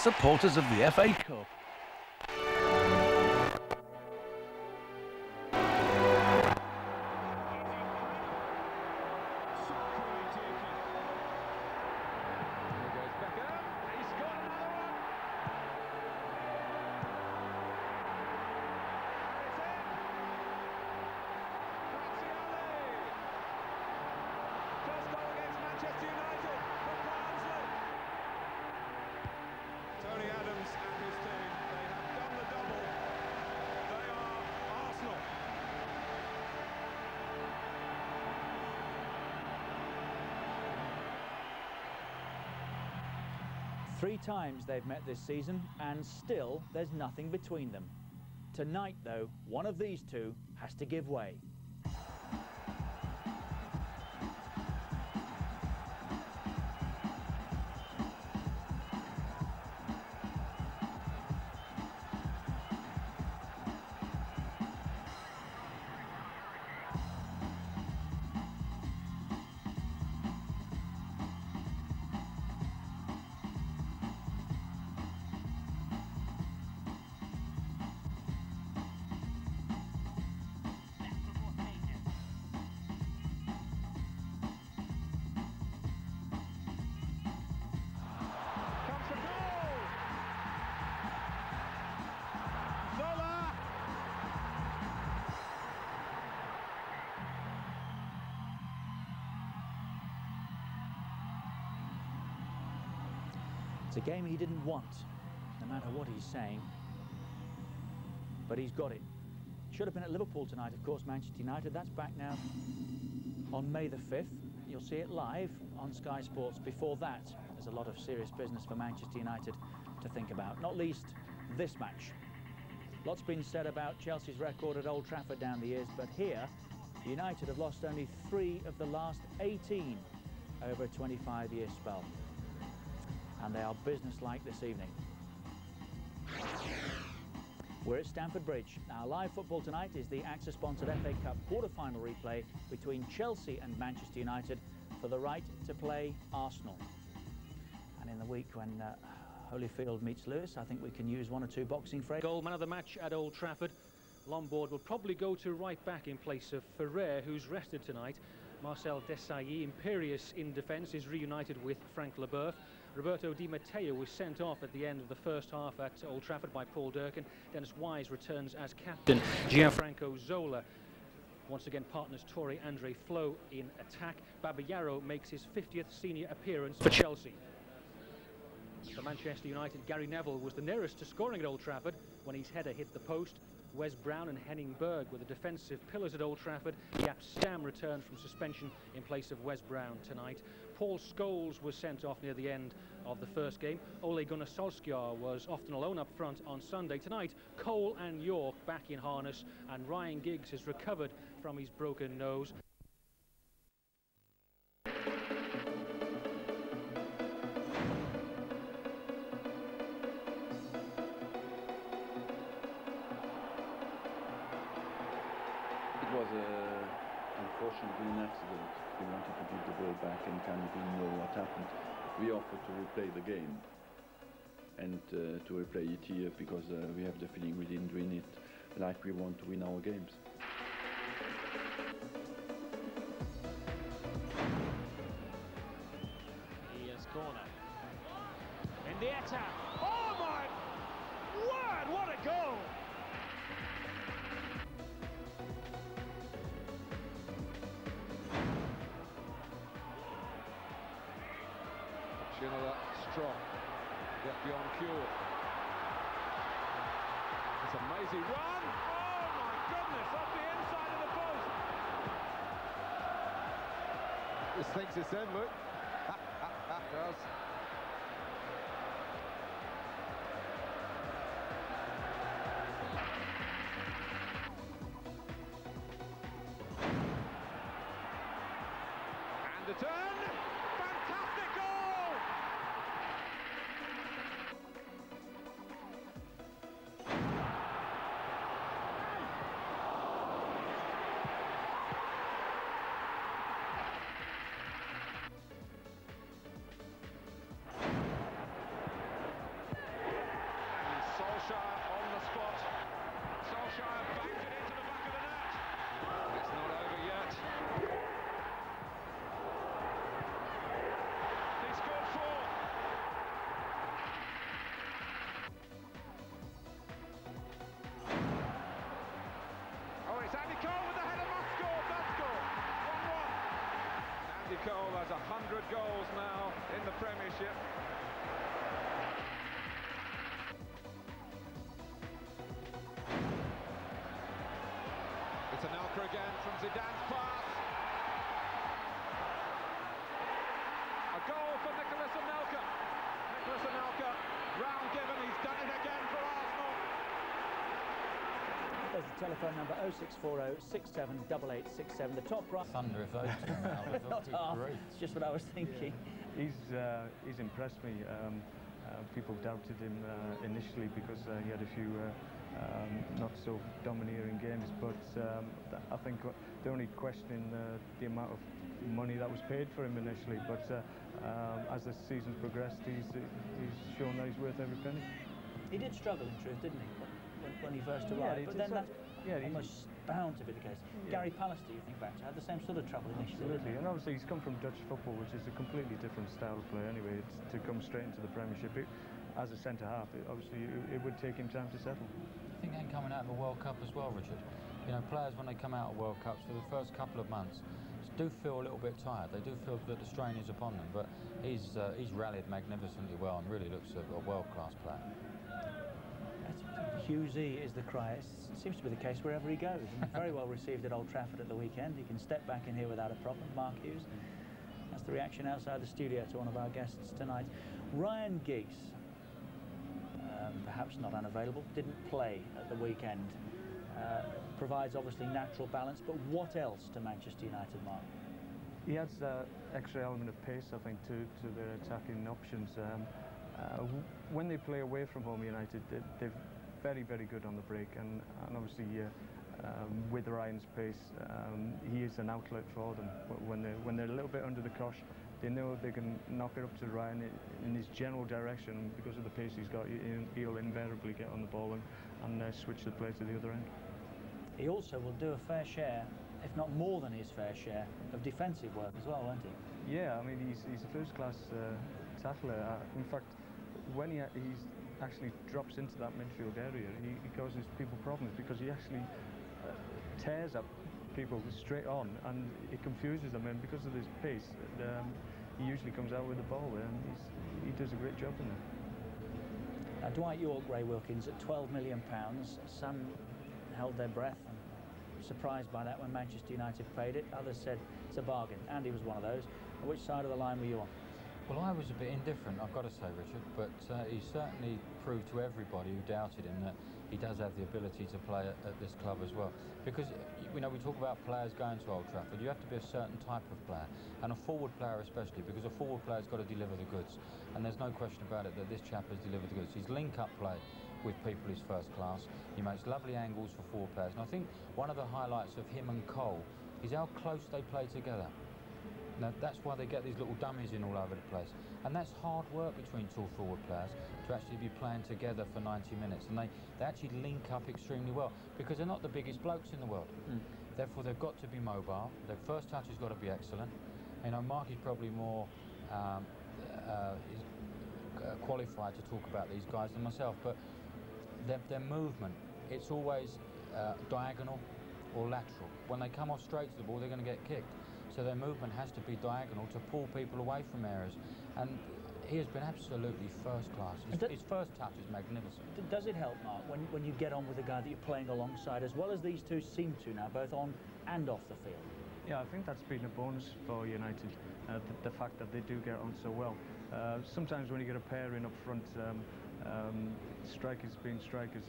supporters of the FA Cup. Tony Adams and his team, they have done the double. They are Arsenal. Three times they've met this season, and still there's nothing between them. Tonight, though, one of these two has to give way. It's a game he didn't want, no matter what he's saying, but he's got it. Should have been at Liverpool tonight, of course, Manchester United. That's back now on May the 5th. You'll see it live on Sky Sports. Before that, there's a lot of serious business for Manchester United to think about, not least this match. Lots been said about Chelsea's record at Old Trafford down the years, but here, United have lost only 3 of the last 18 over a 25-year spell. And they are businesslike this evening. We're at Stamford Bridge. Our live football tonight is the AXA-sponsored FA Cup quarter-final replay between Chelsea and Manchester United for the right to play Arsenal. And in the week when Holyfield meets Lewis, I think we can use 1 or 2 boxing phrases. Goal man of the match at Old Trafford. Lombard will probably go to right back in place of Ferrer, who's rested tonight. Marcel Desailly, imperious in defence, is reunited with Frank Leboeuf. Roberto Di Matteo was sent off at the end of the first half at Old Trafford by Paul Durkin. Dennis Wise returns as captain. Gianfranco Zola once again partners Torre Andre Flo in attack. Babayaro makes his 50th senior appearance for Chelsea. For Manchester United, Gary Neville was the nearest to scoring at Old Trafford when his header hit the post. Wes Brown and Henning Berg were the defensive pillars at Old Trafford. Jaap Stam returned from suspension in place of Wes Brown tonight. Paul Scholes was sent off near the end of the first game. Ole Gunnar Solskjaer was often alone up front on Sunday. Tonight, Cole and York back in harness, and Ryan Giggs has recovered from his broken nose. It was unfortunately an accident. We wanted to give the ball back and kind of didn't know what happened. We offered to replay the game and to replay it here because we have the feeling we didn't win it like we want to win our games. Here's corner. Mendieta. Oh my word, what a goal! Ginola strong, get beyond cure. It's an amazing run. Oh my goodness, off the inside of the post. This thinks it's in, look. Does. And the turn. Fantastic goal! Premiership. It's Anelka again from Zidane's pass. A goal for Nicolas Anelka. Nicolas Anelka, round given, he's done it again for Arsenal. There's the telephone number 0640 678867. The top right. Thunder if those two went out. Not half. Great. It's just what I was thinking. He's impressed me. People doubted him initially because he had a few not so domineering games, but I think they're only questioning the amount of money that was paid for him initially. But as the season's progressed, he's shown that he's worth every penny. He did struggle, in truth, didn't he, when he first arrived? But then that's almost bound to be the case. Yeah. Gary Pallister, you think back to, had the same sort of trouble initially. Absolutely, and obviously he's come from Dutch football, which is a completely different style of play anyway. To come straight into the Premiership, as a centre-half, obviously it would take him time to settle. I think and coming out of a World Cup as well, Richard. You know, players when they come out of World Cups for the first couple of months do feel a little bit tired. They do feel that the strain is upon them, but he's rallied magnificently well and really looks a world-class player. Hughesy is the cry. It seems to be the case wherever he goes. And very well received at Old Trafford at the weekend. He can step back in here without a problem. Mark Hughes. That's the reaction outside the studio to one of our guests tonight. Ryan Giggs, perhaps not unavailable, didn't play at the weekend. Provides obviously natural balance, but what else to Manchester United, Mark? He adds that extra element of pace, I think, to their attacking options. When they play away from home, United, they're very, very good on the break, and obviously with Ryan's pace, he is an outlet for them. When they're a little bit under the cosh, they know they can knock it up to Ryan in his general direction. Because of the pace he's got, he'll invariably get on the ball and switch the play to the other end. He also will do a fair share, if not more than his fair share, of defensive work as well, won't he? Yeah, I mean, he's a first-class tackler. In fact, when he actually drops into that midfield area, he causes people problems because he actually tears up people straight on, and it confuses them. And because of his pace, he usually comes out with the ball, and he does a great job in there. Now, Dwight Yorke, Ray Wilkins, at £12 million. Some held their breath and surprised by that when Manchester United paid it. Others said it's a bargain. Andy was one of those. Which side of the line were you on? Well, I was a bit indifferent, I've got to say, Richard, but he certainly proved to everybody who doubted him that he does have the ability to play at this club as well. Because, you know, we talk about players going to Old Trafford, you have to be a certain type of player, and a forward player especially, because a forward player's got to deliver the goods. And there's no question about it that this chap has delivered the goods. His link-up play with people is first class. He makes lovely angles for forward players. And I think one of the highlights of him and Cole is how close they play together. Now, that's why they get these little dummies in all over the place. And that's hard work between two forward players to actually be playing together for 90 minutes. And they actually link up extremely well because they're not the biggest blokes in the world. Therefore, they've got to be mobile. Their first touch has got to be excellent. You know, Mark is probably more qualified to talk about these guys than myself, but their movement, it's always diagonal or lateral. When they come off straight to the ball, they're going to get kicked. So their movement has to be diagonal to pull people away from areas. And he has been absolutely first class. His first touch is magnificent. Does it help, Mark, when you get on with a guy that you're playing alongside, as well as these two seem to now, both on and off the field? Yeah, I think that's been a bonus for United, the fact that they do get on so well. Sometimes when you get a pair in up front, strikers being strikers,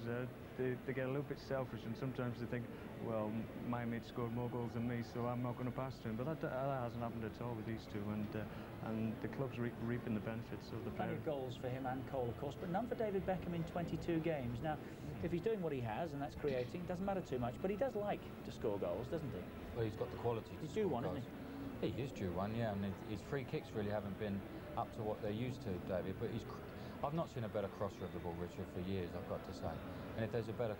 they get a little bit selfish, and sometimes they think, well, my mate scored more goals than me, so I'm not going to pass to him. But that hasn't happened at all with these two, and the club's reaping the benefits of the pair. Plenty of goals for him and Cole, of course, but none for David Beckham in 22 games. Now, if he's doing what he has, and that's creating, it doesn't matter too much, but he does like to score goals, doesn't he? Well, he's got the quality to He's due one, goals. Isn't he? He is due one, yeah, and his free kicks really haven't been up to what they're used to, David, but I've not seen a better crosser of the ball, Richard, for years, I've got to say. And if there's a better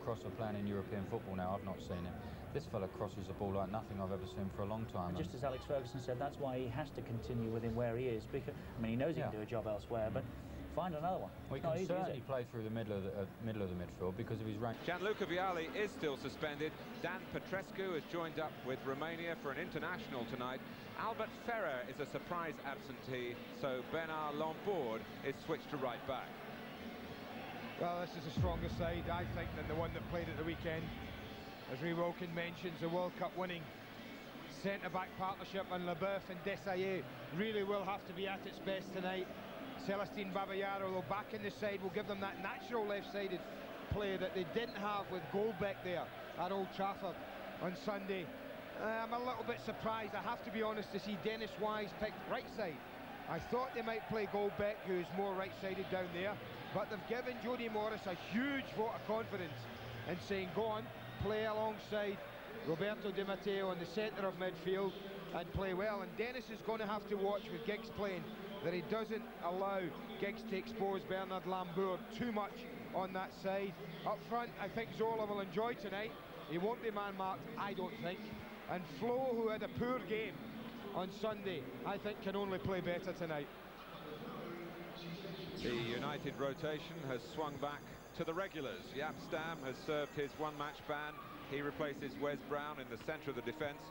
crosser playing in European football now, I've not seen him. This fella crosses the ball like nothing I've ever seen for a long time. And just as Alex Ferguson said, that's why he has to continue with him where he is. Because, I mean, he knows he can do a job elsewhere, but find another one. We can certainly play through the middle of the midfield because of his rank. Gianluca Vialli is still suspended. Dan Petrescu has joined up with Romania for an international tonight. Albert Ferrer is a surprise absentee, so Bernard Lambourd is switched to right back. Well, this is a stronger side, I think, than the one that played at the weekend. As Ray Wilkin mentions, the World Cup winning centre-back partnership on Leboeuf and Desailly really will have to be at its best tonight. Celestine Babayaro, though back in the side, will give them that natural left-sided play that they didn't have with Goldbeck there at Old Trafford on Sunday. I'm a little bit surprised, I have to be honest, to see Dennis Wise picked right side. I thought they might play Goldbeck, who's more right-sided down there, but they've given Jody Morris a huge vote of confidence in saying, go on, play alongside Roberto Di Matteo in the centre of midfield and play well. And Dennis is going to have to watch with Giggs playing that he doesn't allow Giggs to expose Bernard Lambourd too much on that side. Up front, I think Zola will enjoy tonight. He won't be man-marked, I don't think. And Flo, who had a poor game on Sunday, I think can only play better tonight. The United rotation has swung back to the regulars. Jaap Stam has served his one-match ban. He replaces Wes Brown in the centre of the defence.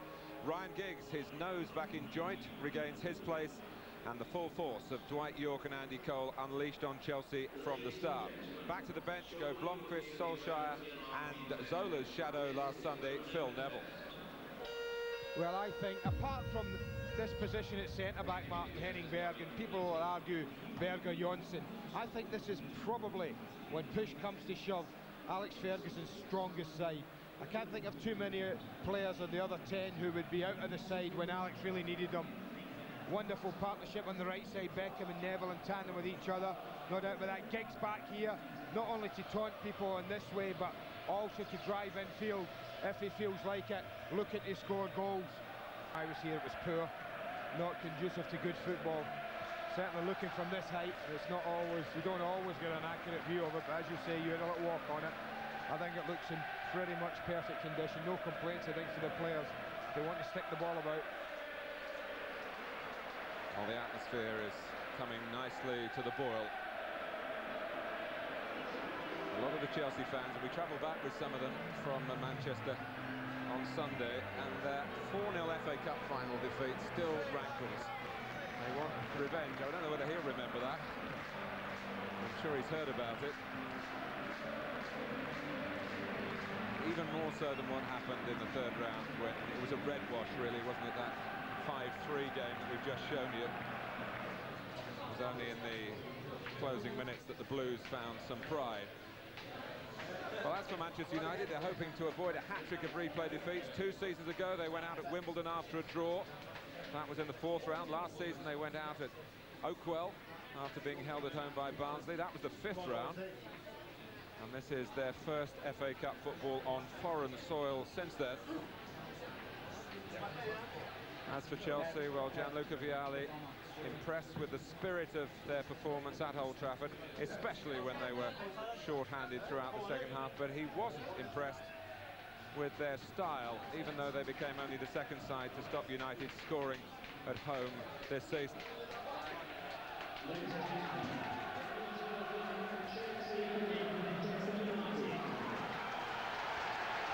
Ryan Giggs, his nose back in joint, regains his place, and the full force of Dwight Yorke and Andy Cole unleashed on Chelsea from the start. Back to the bench go Blomqvist, Solskjaer, and Zola's shadow last Sunday, Phil Neville. Well, I think, apart from this position at centre-back, Martin Henningberg, and people will argue Berger Jonsson, I think this is probably, when push comes to shove, Alex Ferguson's strongest side. I can't think of too many players on the other 10 who would be out of the side when Alex really needed them. Wonderful partnership on the right side, Beckham and Neville in tandem with each other. No doubt about that. Giggs back here, not only to taunt people in this way, but also to drive infield if he feels like it, looking to score goals. I was here, it was poor, not conducive to good football. Certainly looking from this height, it's not always, you don't always get an accurate view of it, but as you say, you had a little walk on it. I think it looks in pretty much perfect condition. No complaints, I think, for the players. They want to stick the ball about. Well, the atmosphere is coming nicely to the boil. A lot of the Chelsea fans, and we travel back with some of them from Manchester on Sunday, and their 4-0 FA Cup final defeat still rankles. They want revenge. I don't know whether he'll remember that. I'm sure he's heard about it. Even more so than what happened in the third round, when it was a red wash, really, wasn't it? That 5-3 game that we've just shown you. It was only in the closing minutes that the Blues found some pride. Well, as for Manchester United, they're hoping to avoid a hat-trick of replay defeats. 2 seasons ago, they went out at Wimbledon after a draw. That was in the 4th round. Last season, they went out at Oakwell after being held at home by Barnsley. That was the 5th round. And this is their first FA Cup football on foreign soil since then. As for Chelsea, well, Gianluca Vialli impressed with the spirit of their performance at Old Trafford, especially when they were short-handed throughout the second half, but he wasn't impressed with their style, even though they became only the second side to stop United scoring at home this season.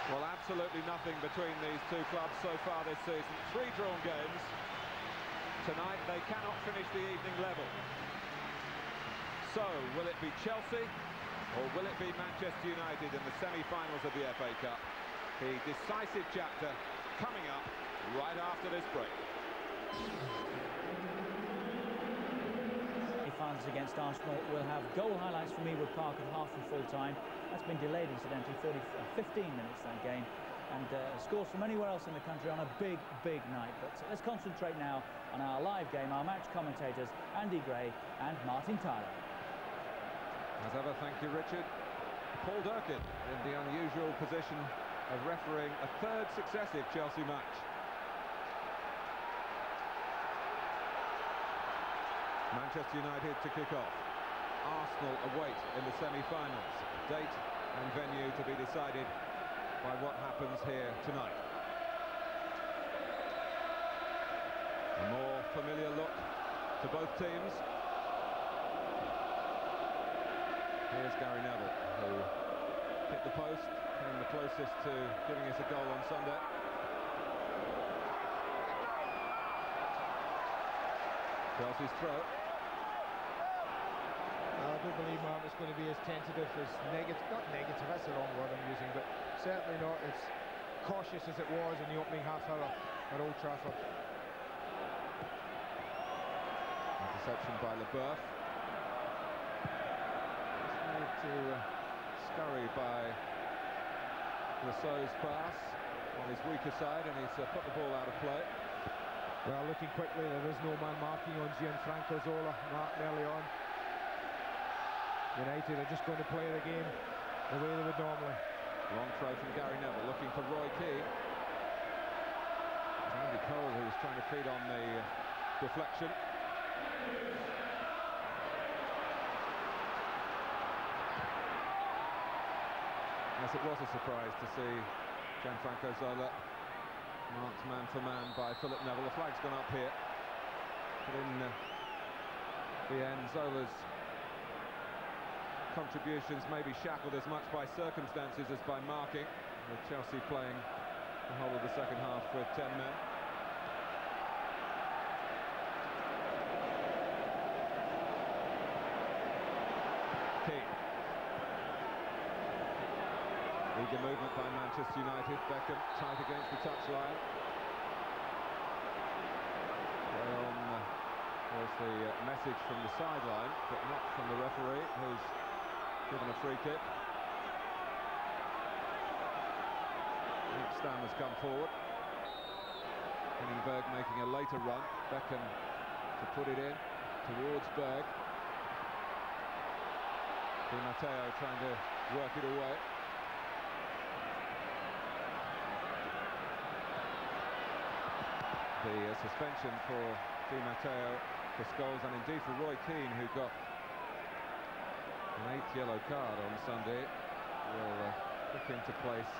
Well, absolutely nothing between these two clubs so far this season. 3 drawn games. Tonight they cannot finish the evening level. So, will it be Chelsea or will it be Manchester United in the semi-finals of the FA Cup? The decisive chapter coming up right after this break. Finals against Arsenal. We'll have goal highlights from Ewood Park at half and full time. That's been delayed, incidentally, 15 minutes, that game. And scores from anywhere else in the country on a big, big night. But let's concentrate now on our live game, our match commentators, Andy Gray and Martin Tyler. As ever, thank you, Richard. Paul Durkin in the unusual position of refereeing a 3rd successive Chelsea match. Manchester United to kick off. Arsenal await in the semi-finals. Date and venue to be decided by what happens here tonight. A more familiar look to both teams. Here's Gary Neville, who hit the post, came the closest to giving us a goal on Sunday. Chelsea's throw. I don't believe, Mark, it's going to be as tentative as negative. Not negative, that's the wrong word I'm using, but certainly not as cautious as it was in the opening half hour at Old Trafford. Interception by Leboeuf. Made to scurry by Rousseau's pass on his weaker side, and he's put the ball out of play. Well, looking quickly, there is no man marking on Gianfranco Zola, Martin, early on. United are just going to play the game the way they would normally. Long throw from Gary Neville, looking for Roy Keane. It's Andy Cole who was trying to feed on the deflection. Yes, it was a surprise to see Gianfranco Zola marked man for man by Philip Neville. The flag's gone up here. But in the end, Zola's contributions may be shackled as much by circumstances as by marking, with Chelsea playing the whole of the second half with 10 men. Keane. Eager movement by Manchester United. Beckham tight against the touchline. Was the message from the sideline, but not from the referee, who's given a free kick. Nick Stam has come forward. Henningberg making a later run. Beckham to put it in towards Berg. Di Matteo trying to work it away. The suspension for Di Matteo, for Scholes, and indeed for Roy Keane, who got an 8th yellow card on Sunday, will kick into place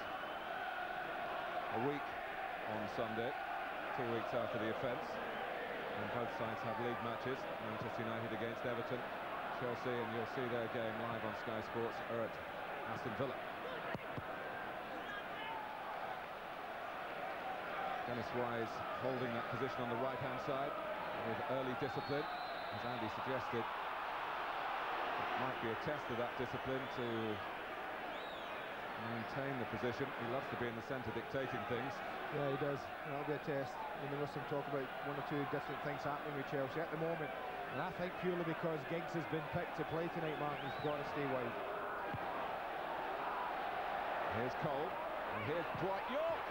a week on Sunday, 2 weeks after the offence. And both sides have league matches. Manchester United against Everton, Chelsea, and you'll see their game live on Sky Sports, are at Aston Villa. Dennis Wise holding that position on the right-hand side with early discipline, as Andy suggested. It might be a test of that discipline to maintain the position. He loves to be in the centre dictating things. Yeah, he does. That'll be a test. And there was some talk about 1 or 2 different things happening with Chelsea at the moment. And I think purely because Giggs has been picked to play tonight, Martin, he's got to stay wide. Here's Cole, and here's Dwight York.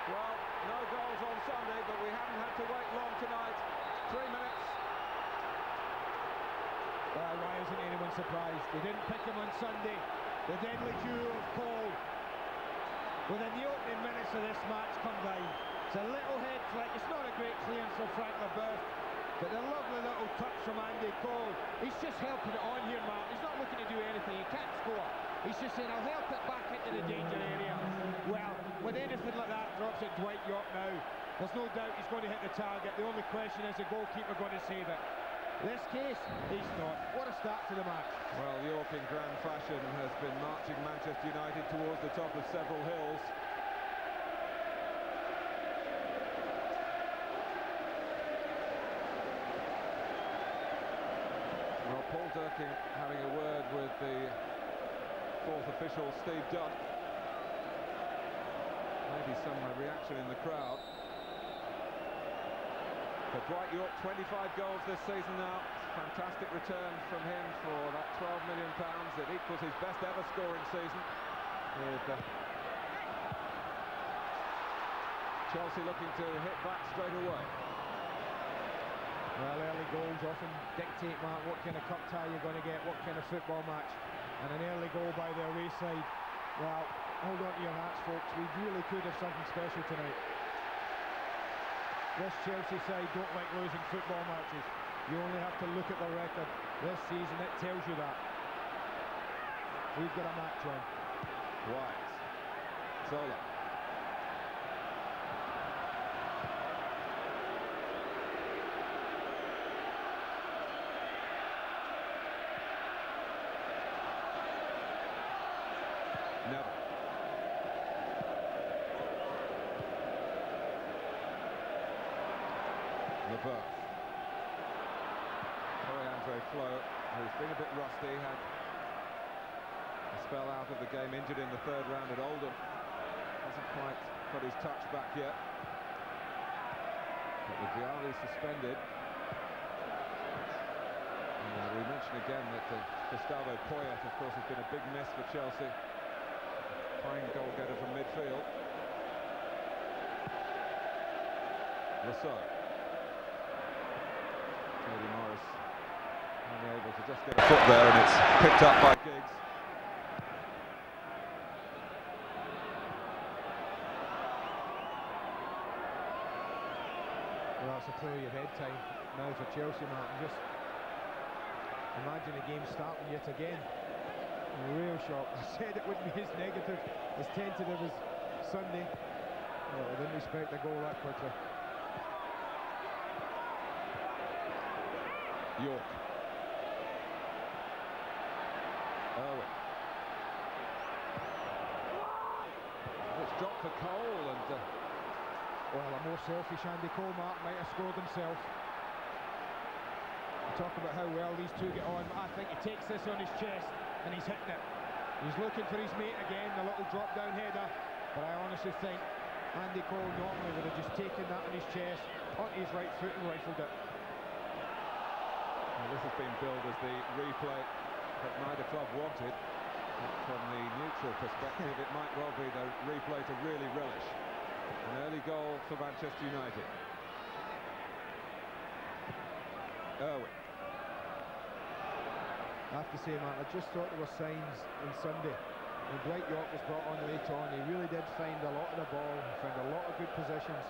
Well, no goals on Sunday, but we haven't had to wait long tonight. 3 minutes. Well, why isn't anyone surprised? They didn't pick him on Sunday. The deadly duo of Cole. Within the opening minutes of this match combined. It's a little head flick. It's not a great clearance from Frank Leboeuf, but a lovely little touch from Andy Cole. He's just helping it on here, Mark. He's not looking to do anything. He can't score. He's just saying, I'll help it back into the danger area. Well, with anything like that, drops it Dwight York now. There's no doubt he's going to hit the target. The only question is the goalkeeper going to save it. In this case, he's not. What a start to the match. Well, York in grand fashion has been marching Manchester United towards the top of several hills. Well, Paul Durkin having a word with the 4th official, Steve Dunn. Maybe some reaction in the crowd. But Dwight York, 25 goals this season now. Fantastic return from him for that £12 million. It equals his best ever scoring season. With Chelsea looking to hit back straight away. Well, early goals often dictate, Mark, what kind of cup tie you're going to get, what kind of football match. And an early goal by the away side. Well, hold on to your hats, folks. We really could have something special tonight. This Chelsea side don't like losing football matches. You only have to look at the record this season, it tells you that. We've got a match on. Wise. Zola. Neville. Leboeuf. Andre Flo, who's been a bit rusty, had a spell out of the game, injured in the third round at Oldham. Hasn't quite got his touch back yet. But with Vialli suspended, we mention again that Gustavo Poyet, of course, has been a big miss for Chelsea. Fine goal-getter from midfield. Rousseau. Jody Morris only able to just get a foot there, and it's picked up by Giggs. Well, it's a clearly ahead time now for Chelsea, Martin. Just imagine the game starting yet again. A real shock. I said it wouldn't be as negative, as tentative as Sunday. Well, I didn't expect a goal that quickly. York. Owen. It's dropped for Cole, and well, a more selfish Andy Cole, Mark, might have scored himself. We talk about how well these two get on, but I think he takes this on his chest and he's hitting it. He's looking for his mate again, the little drop-down header, but I honestly think Andy Cole normally would have just taken that on his chest, onto his right foot and rifled it. Well, this has been billed as the replay that neither club wanted. But from the neutral perspective, it might well be the replay to really relish. An early goal for Manchester United. Irwin. I have to say, man, I just thought there were signs on Sunday. When Dwight York was brought on late on, he really did find a lot of the ball, found a lot of good positions.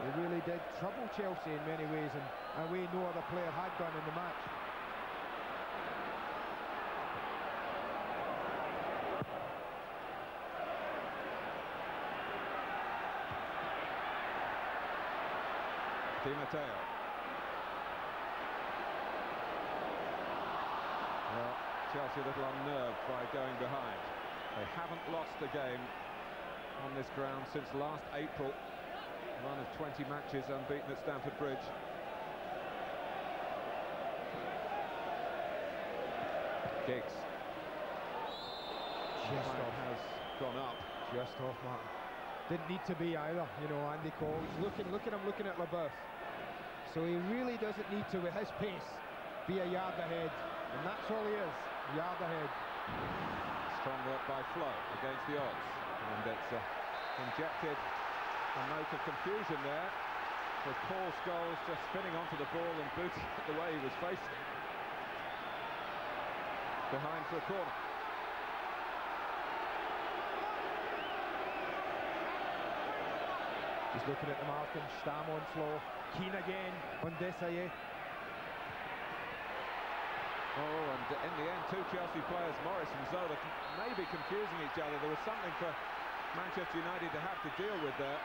He really did trouble Chelsea in many ways, and a way no other player had done in the match. Di Matteo. Well, Chelsea a little unnerved by going behind. They haven't lost a game on this ground since last April. Run of 20 matches unbeaten at Stamford Bridge. Giggs. Just off. Has gone up. Just off, Martin. Didn't need to be either, you know, Andy Cole. He's looking at Leboeuf. So he really doesn't need to, with his pace, be a yard ahead. And that's all he is, a yard ahead. Strong work by Flo against the odds. And it's injected a note of confusion there, with Paul Scholes just spinning onto the ball and booting it the way he was facing. Behind for a corner. He's looking at the marking, Stam on Flo, Keane again on Desailly. Oh, and in the end, two Chelsea players, Morris and Zola, maybe confusing each other. There was something for Manchester United to have to deal with there.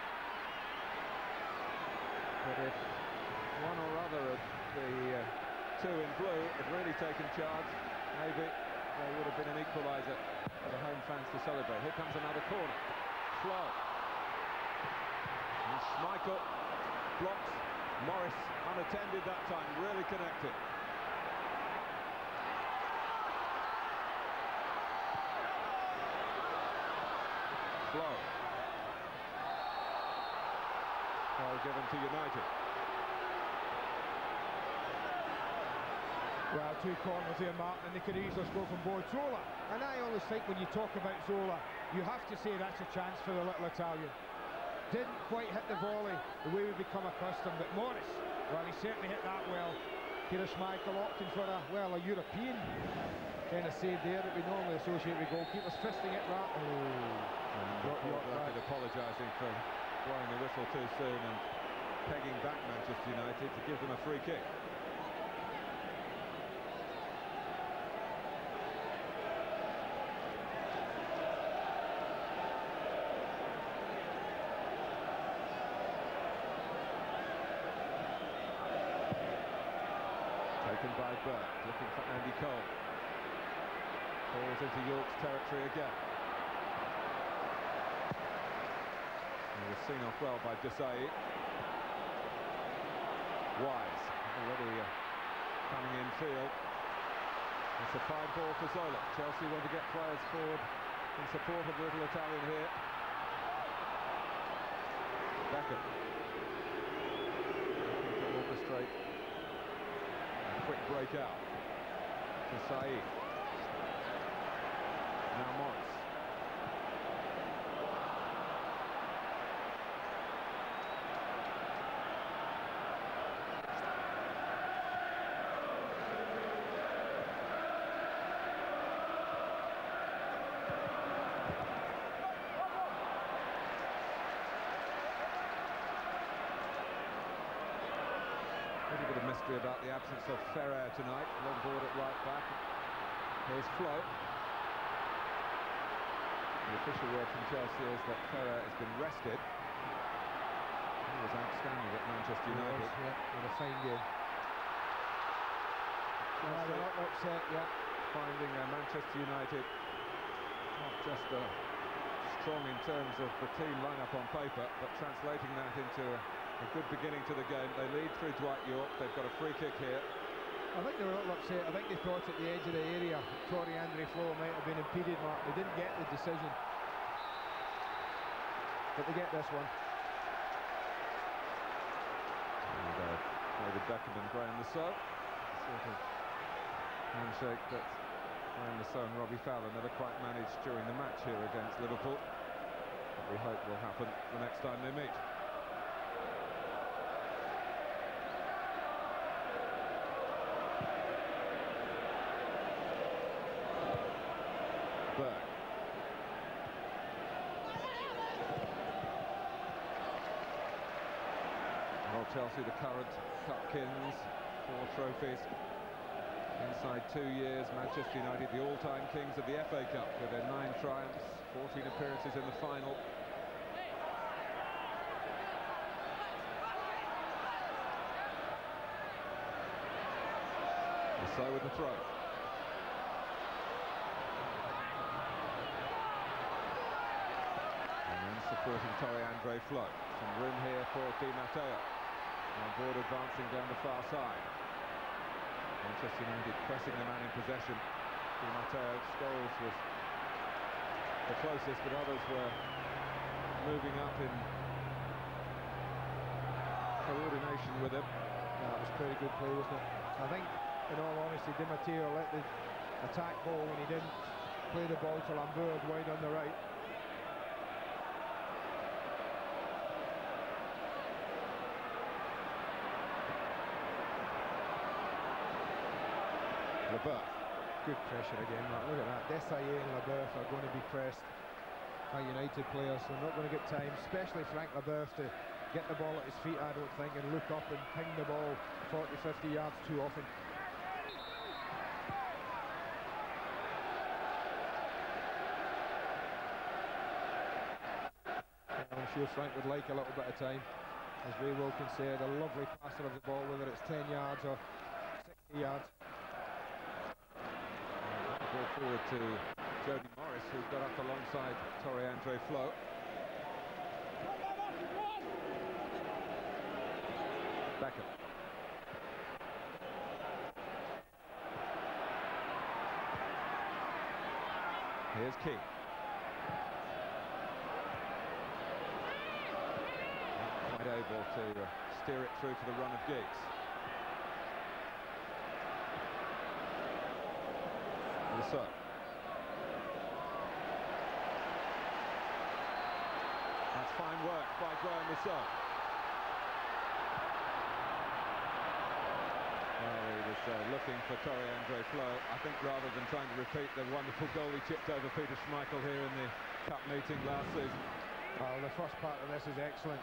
But if one or other of the two in blue had really taken charge, maybe there would have been an equaliser for the home fans to celebrate. Here comes another corner. Flo. And Schmeichel blocks. Morris unattended that time, really connected. Flo. Foul given to United. Well, two corners here, Martin, and they could easily score from both. Zola, and I always think when you talk about Zola, you have to say that's a chance for the little Italian. Didn't quite hit the volley the way we become accustomed, but Morris, well, he certainly hit that well. Peter Schmeichel opting for a European kind of save there that we normally associate with goalkeepers, fisting it right. United apologising for blowing the whistle too soon and pegging back Manchester United to give them a free kick. Taken by Burke, looking for Andy Cole. Falls into York's territory again. He was seen off well by Desailly. Wise already coming in field. It's a fine ball for Zola. Chelsea want to get players forward in support of the little Italian here. Beckham looking to orchestrate a quick break out to Saeed. Now Morris. A bit of mystery about the absence of Ferrer tonight. Long board at right back. Here's Flo. The official word from Chelsea is that Ferrer has been rested. He was outstanding at Manchester United. With a fine game. They're not upset yet. Finding Manchester United not just strong in terms of the team lineup on paper, but translating that into a good beginning to the game. They lead through Dwight York. They've got a free kick here. I think they were a little upset. I think they thought at the edge of the area Torrey Andre Flo might have been impeded, Mark. They didn't get the decision. But they get this one. And David Beckham and Graham Lasso. Sort of handshake that Graham Lasso and Robbie Fowler never quite managed during the match here against Liverpool. But we hope will happen the next time they meet. Berg. Well, Chelsea, the current Cup kings, 4 trophies. Inside 2 years, Manchester United, the all-time kings of the FA Cup with their 9 triumphs, 14 appearances in the final. And so with the throw. Supporting Torrey Andre Flo. Some room here for Di Matteo. On board advancing down the far side. Manchester United pressing the man in possession. Di Matteo, Scholes was the closest, but others were moving up in coordination with him. That was pretty good play, wasn't it? I think, in all honesty, Di Matteo let the attack ball when he didn't play the ball to Lambert wide on the right. Leboeuf. Good pressure again, Mark. Look at that. Desailly and Leboeuf are going to be pressed by United players. They're not going to get time, especially Frank Leboeuf, to get the ball at his feet, I don't think, and look up and ping the ball 40, 50 yards too often. I'm sure Frank would like a little bit of time. As Ray Wilkins said, a lovely passer of the ball, whether it's 10 yards or 60 yards. Ball forward to Jody Morris, who got up alongside Torrey Andre Flo. Beckham. Here's King. Not quite able to steer it through to the run of Giggs. So. That's fine work by Graham Lasso. Well, he was looking for Torrey Andre Flo. I think rather than trying to repeat the wonderful goal he chipped over Peter Schmeichel here in the Cup meeting last season. Well, the first part of this is excellent.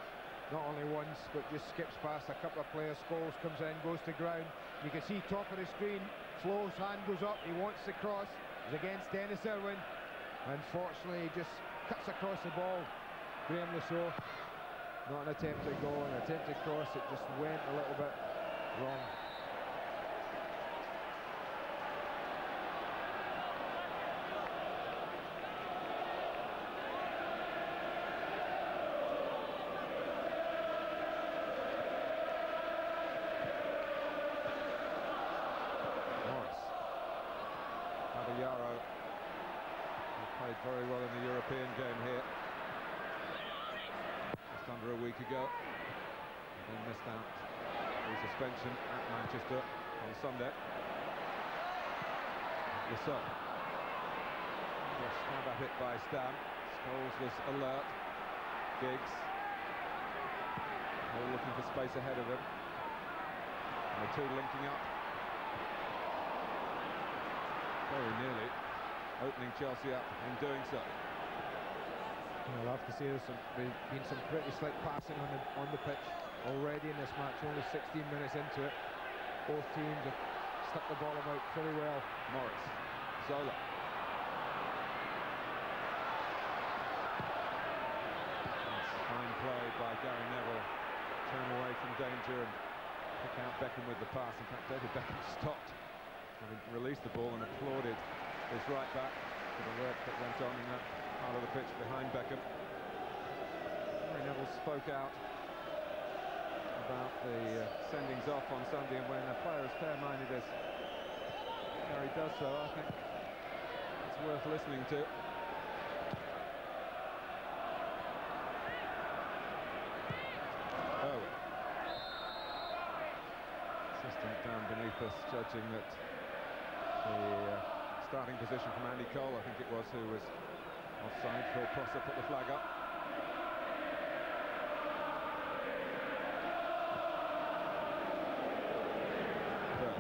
Not only once, but just skips past a couple of players. Scholes comes in, goes to ground. You can see top of the screen, Flo's hand goes up, he wants the cross. It's against Dennis Irwin. Unfortunately, he just cuts across the ball. Graham Lasso, not an attempted goal, an attempted cross, it just went a little bit wrong. Babayaro, who played very well in the European game here just under a week ago, and then missed out the suspension at Manchester on Sunday. Lasson. Stab at it by Stam. Scholes was alert. Giggs. All looking for space ahead of him. And the two linking up. Very nearly opening Chelsea up in doing so. I'll have to say there's been some pretty slick passing on the pitch already in this match. Only 16 minutes into it. Both teams have stuck the ball about very well. Morris. Zola. Fine play by Gary Neville. Turn away from danger and pick out Beckham with the pass. In fact, David Beckham stopped, having released the ball, and applauded his right back for the work that went on in that part of the pitch behind Beckham. Gary Neville spoke out about the sendings off on Sunday, and when a player as fair-minded as Gary does so, I think it's worth listening to. Oh. Assistant down beneath us judging that the starting position from Andy Cole, I think it was, who was offside. Phil Prosser put the flag up.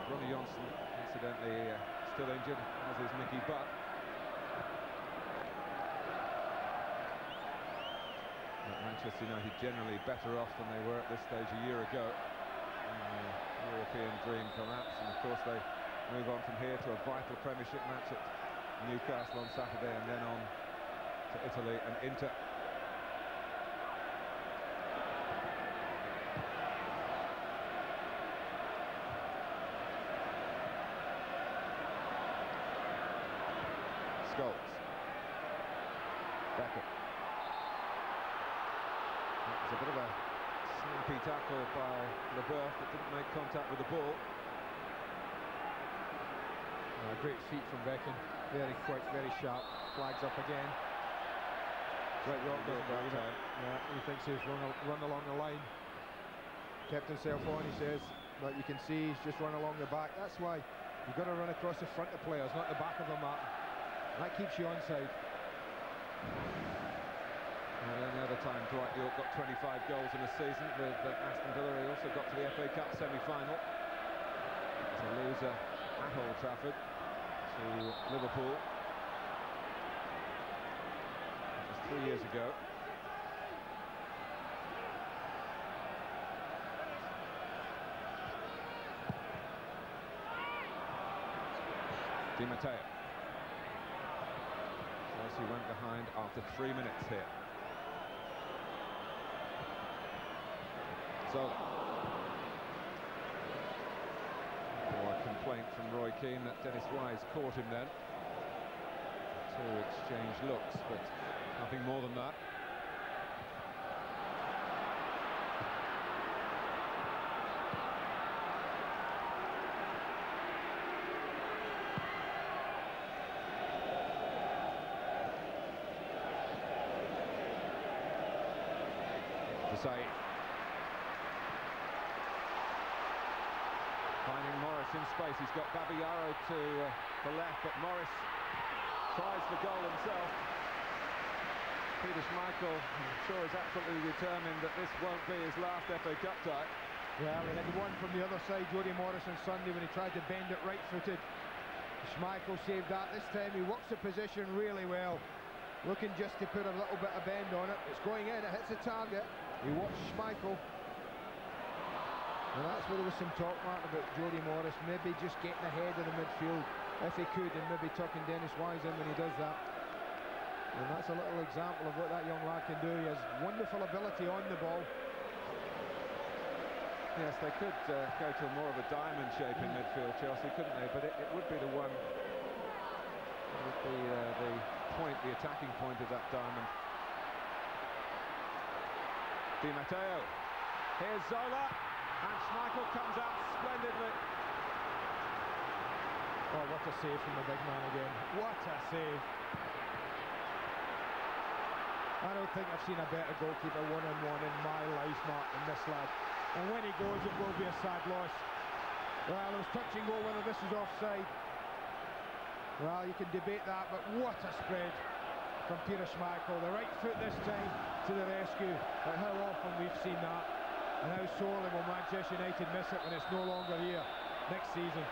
Ronnie Johnson, incidentally, still injured, as is Mickey Butt. But Manchester United generally better off than they were at this stage a year ago. And the European dream collapsed, and of course they move on from here to a vital Premiership match at Newcastle on Saturday, and then on to Italy and Inter. Scholes. Beckham. That was a bit of a snappy tackle by Leboeuf that didn't make contact with the ball. Great feet from Beckham. Very quick, very sharp. Flags up again. Great rock, doesn't he? Yeah, he thinks he's run along the line. Kept himself on, he says. But you can see he's just run along the back. That's why you've got to run across the front of players, not the back of them, Martin. That keeps you onside. And the only other time Dwight York got 25 goals in a season with Aston Villa. He also got to the FA Cup semi-final to lose at Old Trafford to Liverpool. That was 3 years ago. Di Matteo. Chelsea went behind after 3 minutes here. So, a complaint from Roy Keane that Dennis Wise caught him then. Two exchanged looks, but nothing more than that. Saeed. Finding Morris in space. He's got Babayaro to the left, but Morris tries the goal himself. Peter Schmeichel, I'm sure, is absolutely determined that this won't be his last FA Cup tie. Well, he had one from the other side, Jody Morris, on Sunday when he tried to bend it right-footed. Schmeichel saved that. This time he works the position really well. Looking just to put a little bit of bend on it. It's going in, it hits the target. He watched Schmeichel. And that's where there was some talk, Martin, about Jody Morris maybe just getting ahead of the midfield if he could, and maybe tucking Dennis Wise in when he does that. And that's a little example of what that young lad can do. He has wonderful ability on the ball. Yes, they could go to more of a diamond shape in midfield, Chelsea, couldn't they? But it would be the one, it would be the point, the attacking point of that diamond. Di Matteo. Here's Zola, and Schmeichel comes out splendidly. Oh, what a save from the big man again. What a save. I don't think I've seen a better goalkeeper one-on-one in my life, Mark, than this lad. And when he goes, it will be a sad loss. Well, it was touch and go whether this is offside. Well, you can debate that, but what a spread from Peter Schmeichel. The right foot this time to the rescue. But how often we've seen that, and how sorely will Manchester United miss it when it's no longer here next season.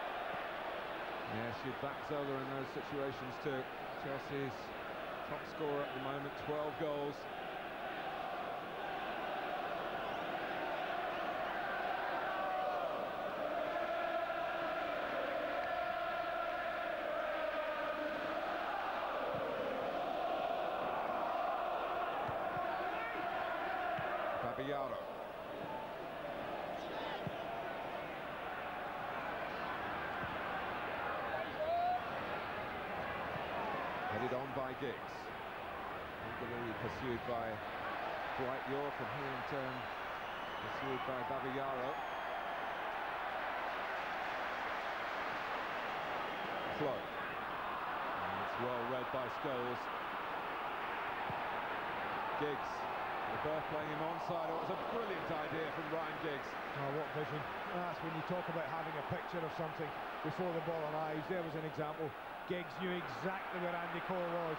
Yes, you'd back Zola in those situations too. Chelsea's top scorer at the moment, 12 goals. Babayaro. Headed on by Giggs. Eagerly pursued by Dwight York, and he in turn pursued by Babayaro. Flow. And it's well read by Scholes. Giggs. LeBeuf playing him onside. Oh, it was a brilliant idea from Ryan Giggs. Oh, what vision. That's when you talk about having a picture of something before the ball arrives. There was an example. Giggs knew exactly where Andy Cole was.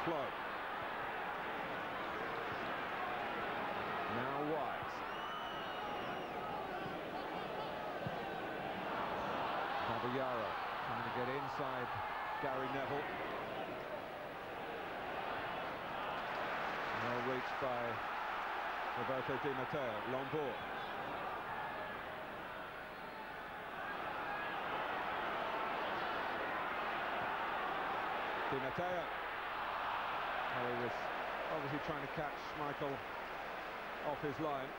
Flow. Now Wise. Babayaro trying to get inside Gary Neville. Well reached by Roberto Di Matteo. Lombard. Di Matteo. Oh, he was obviously trying to catch Schmeichel off his line.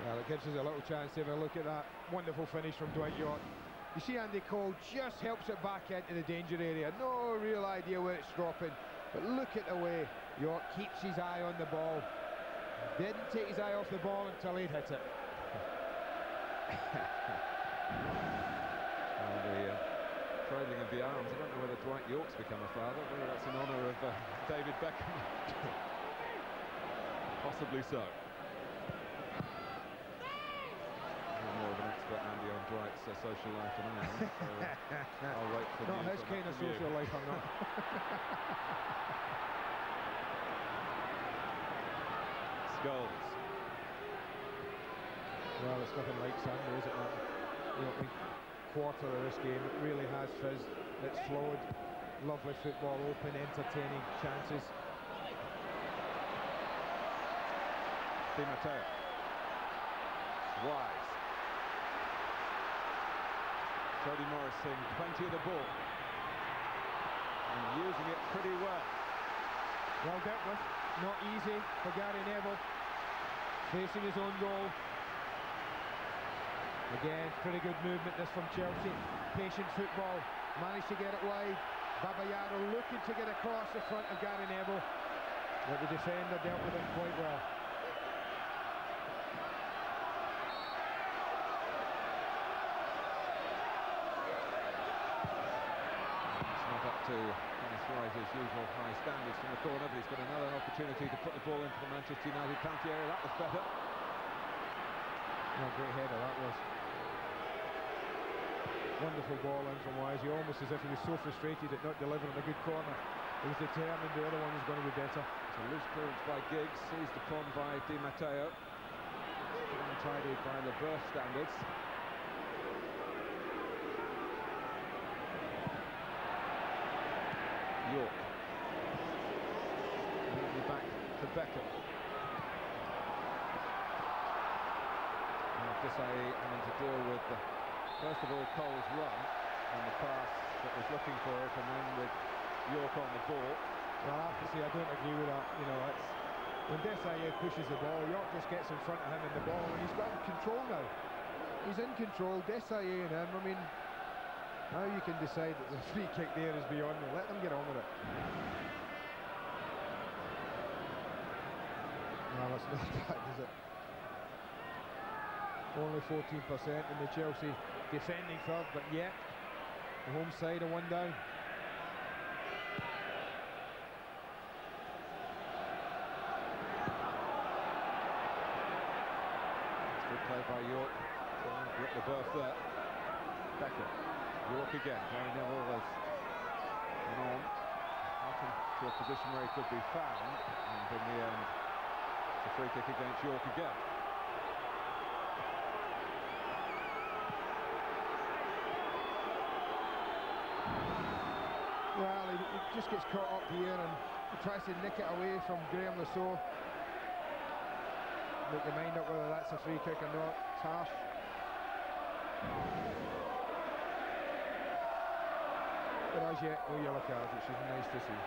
Well, it gives us a little chance to have a look at that wonderful finish from Dwight York. You see Andy Cole just helps it back into the danger area. No real idea where it's dropping, but look at the way York keeps his eye on the ball. Didn't take his eye off the ball until he'd hit it. Well, the trailing of the arms. I don't know whether Dwight York's become a father, whether that's in honour of David Beckham. Possibly so. I'm more of an expert, Andy, on Dwight's social life than I am, so I'll wait for not his kind of social life, I'm not. Scholes. Well, it's nothing like Sunday, is it, Martin? The opening quarter of this game, it really has fizzed. It's flowed. Lovely football, open, entertaining chances. Di Matteo. Wise. Jody Morris seeing plenty of the ball and using it pretty well. Well dealt with. Not easy for Gary Neville. Facing his own goal. Again, pretty good movement this from Chelsea. Patient football. Managed to get it wide. Babayaro looking to get across the front of Gary Neville. But the defender dealt with him quite well. It's not up to Dennis Rice's usual high standards from the corner, but he's got another opportunity to put the ball into the Manchester United penalty area. That was better. Oh, great header that was. Wonderful ball in from Wise. He almost as if he was so frustrated at not delivering a good corner. He was determined the other one was going to be better. It's a loose clearance by Giggs, seized upon by Di Matteo. Untidy by LeBeuf standards. York. Moving back to Beckham. Desailly having to deal with the, first of all, Cole's run and the pass that was looking for it, and then with York on the ball. Well, I have to say I don't agree with that. You know, it's when Desailly pushes the ball, York just gets in front of him in the ball, and he's got control now. He's in control. Desailly and him. I mean, how you can decide that the free kick there is beyond me. Let them get on with it. No, that's not bad, is it? Only 14% in the Chelsea defending third, but yet the home side are one down. Good play by York. Grip the berth there. Becker. York again. Gary Neville has gone on. Often to a position where he could be found. And in the end, it's a free kick against York again. Well, he just gets caught up here and he tries to nick it away from Graham Lasso. Make your mind up whether that's a free kick or not. It's harsh. But as yet, no yellow cards, which is nice to see.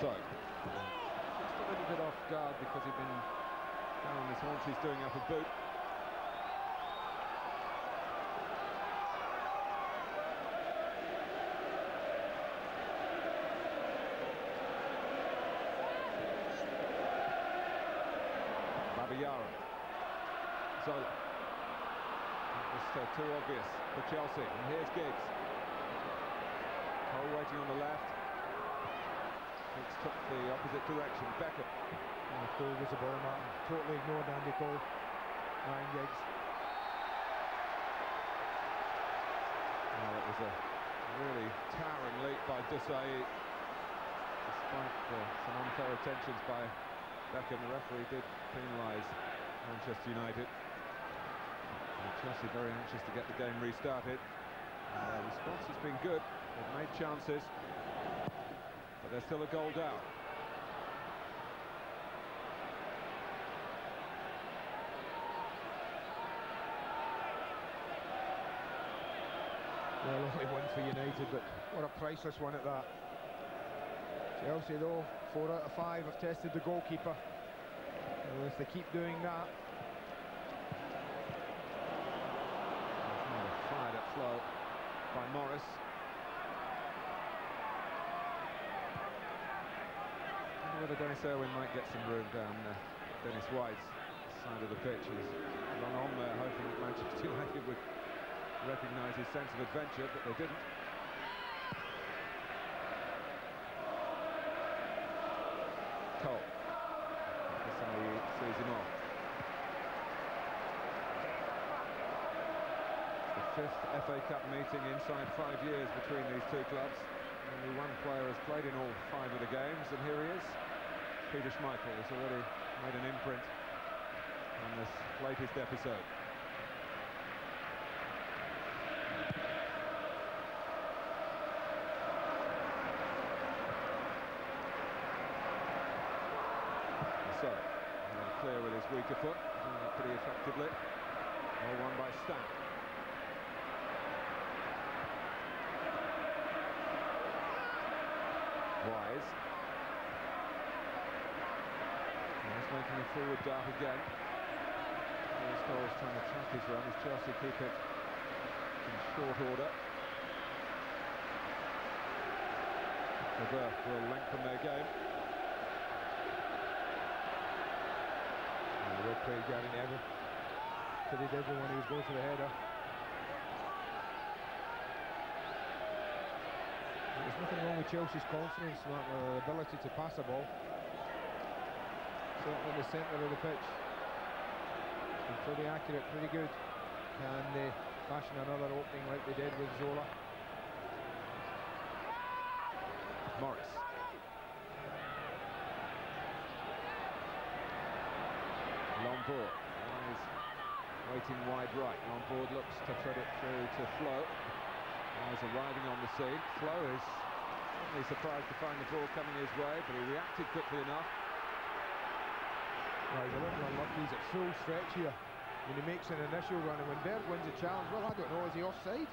So, just a little bit off guard because he'd been down on his haunches doing up a boot. Babayara. Zola. Just too obvious for Chelsea. And here's Giggs. Cole waiting on the left. Giggs took the opposite direction. Beckham. Oh, Cole was the ball, Martin. Totally ignored Andy Cole. Ryan Giggs. Oh, it was a really towering leap by Desailly. Despite some unfair attentions by Beckham, the referee did penalise Manchester United. And Chelsea very anxious to get the game restarted. The response has been good. They've made chances, but they're still a goal down. Well, only one for United, but what a priceless one at that. Chelsea, though, 4 out of 5 have tested the goalkeeper. And if they keep doing that, fired up flow by Morris. I wonder whether Dennis Irwin might get some room down Dennis White's side of the pitch. He's run on there hoping that Manchester United would recognise his sense of adventure, but they didn't. Cole. Desailly sees him off. The 5th FA Cup meeting inside 5 years between these two clubs. Only one player has played in all 5 of the games, and here he is. Peter Schmeichel has already made an imprint on this latest episode. So, clear with his weaker foot, doing that pretty effectively. All won by Stamp. Wise. He's making a forward dart again. Scholes trying to track his run as Chelsea keep it in short order. Leboeuf will lengthen their game. Well played Gary Neville. But he did when he was going for the header. There's nothing wrong with Chelsea's confidence, their ability to pass a ball. Certainly in the centre of the pitch. Been pretty accurate, pretty good. Can they fashion another opening like they did with Zola? Morris. Lombard. Wise waiting wide right. Lombard looks to thread it through to Flo. Wise arriving on the scene. Flo is certainly surprised to find the ball coming his way, but he reacted quickly enough. Well, he's a little unlucky. He's at full stretch here when he makes an initial run, and when Berg wins a challenge, well, I don't know, is he offside?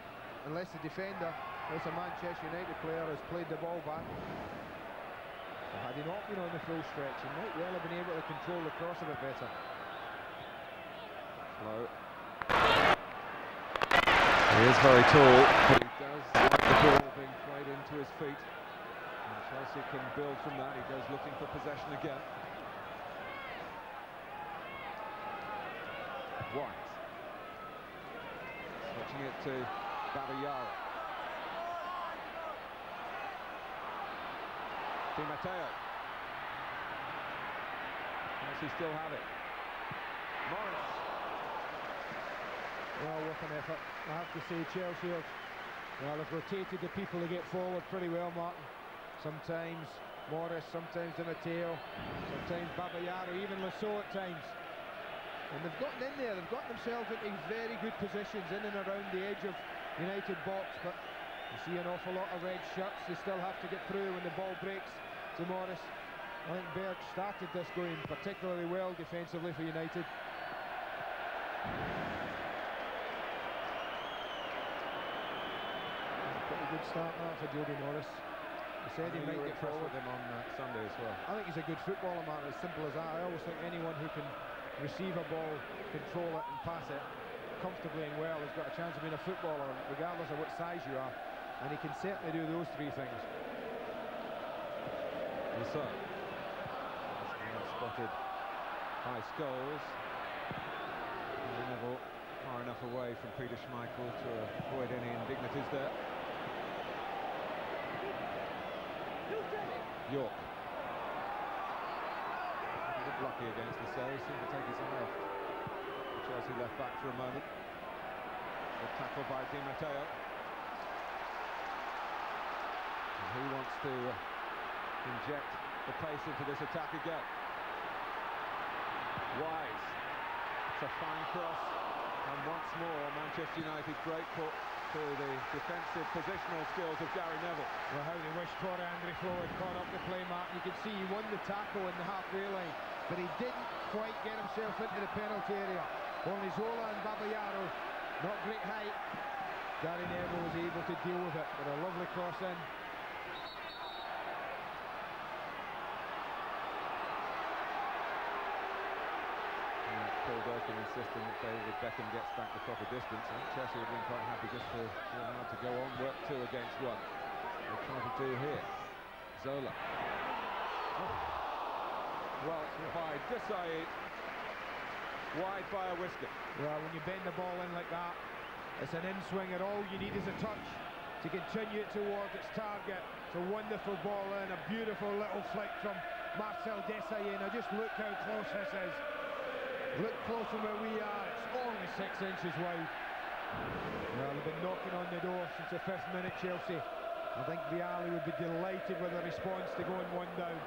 Unless the defender, unless a Manchester United player has played the ball back. So had he not been on the full stretch, he might well have been able to control the cross a bit better. Flo He is very tall, but he does like the ball being played into his feet. And Chelsea can build from that. He goes looking for possession again. White. Switching it to Babayaro. Di Matteo. Chelsea still have it. Morris. Well, what an effort. I have to say, Chelsea have, well, they've rotated the people to get forward pretty well, Martin. Sometimes Morris, sometimes Di Matteo, sometimes Babayaro, even Lasso at times. And they've gotten in there, they've got themselves into very good positions in and around the edge of United box, but you see an awful lot of red shirts. They still have to get through when the ball breaks to Morris. I think Berg started this going particularly well defensively for United. Pretty good start now for Jody Morris. He said he might get forward. With him on Sunday as well. I think he's a good footballer, man. As simple as that. I always think anyone who can receive a ball, control it and pass it comfortably and well has got a chance of being a footballer, regardless of what size you are, and he can certainly do those three things. So, spotted by Scholes. Neville far enough away from Peter Schmeichel to avoid any indignities there. York. Lucky against the Surrey, seemed to take his eye off the Chelsea left back for a moment. Good tackle by Di Matteo. And he wants to inject the pace into this attack again. Wise. It's a fine cross, and once more Manchester United grateful to the defensive positional skills of Gary Neville. Well, how they wish Tore Andre Flo had caught up the play, Mark. You can see he won the tackle in the halfway line, but he didn't quite get himself into the penalty area. Only Zola and Babayaro, not great height. Gary Neville was able to deal with it with a lovely cross in. Paul Durkin insisting that David Beckham gets back the proper distance. I think Chelsea have been quite happy just to be allowed to go on, work 2 against 1. They're trying to do here. Zola. Oh. Well, by Desailly. Wide by a whisker. Well, when you bend the ball in like that, it's an in-swinger. All you need is a touch to continue it towards its target. It's a wonderful ball in, a beautiful little flick from Marcel Desailly. Now just look how close this is. Look close from where we are, it's only 6 inches wide. Well, they've been knocking on the door since the 5th minute, Chelsea. I think Vialli would be delighted with a response to going 1 down.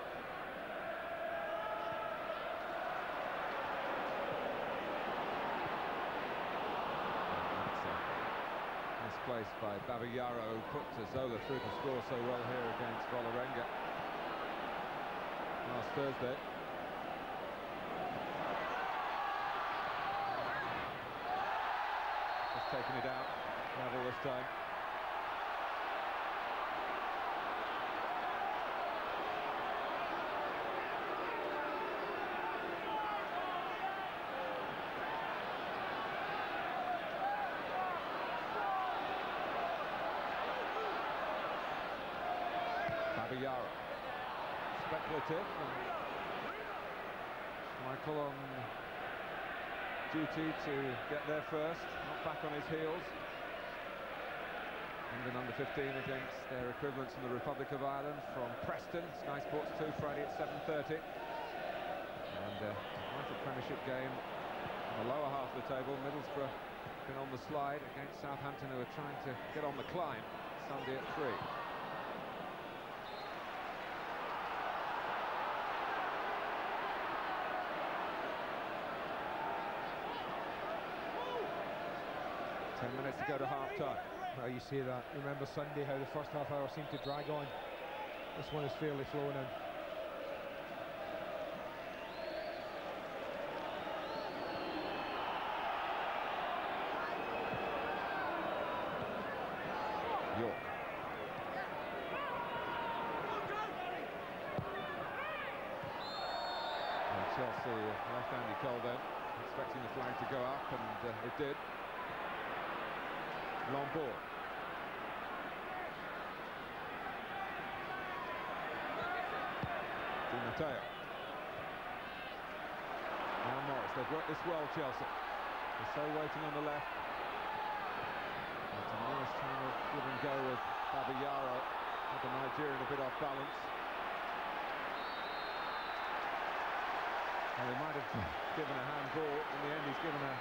Misplaced by Babayaro, who put Zola through to score so well here against Vålerenga last Thursday. Taking it out, Neville this time. Babayaro. Speculative. Michael on duty to get there first, not back on his heels. England under 15 against their equivalents in the Republic of Ireland from Preston. Sky Sports 2 Friday at 7:30. And United Premiership game on the lower half of the table. Middlesbrough been on the slide against Southampton, who are trying to get on the climb. Sunday at 3. 10 minutes to go to half-time. Well, you see that. Remember Sunday, how the first half hour seemed to drag on. This one is fairly flowing in. York. And Chelsea left Andy Cole then, expecting the flag to go up, and it did. Lombard. Di Matteo. Now Morris. They've worked this well, Chelsea. They're so waiting on the left. It's a nice time of give and go with Babayaro, with the Nigerian a bit off balance. And they might have given a handball. In the end, he's given a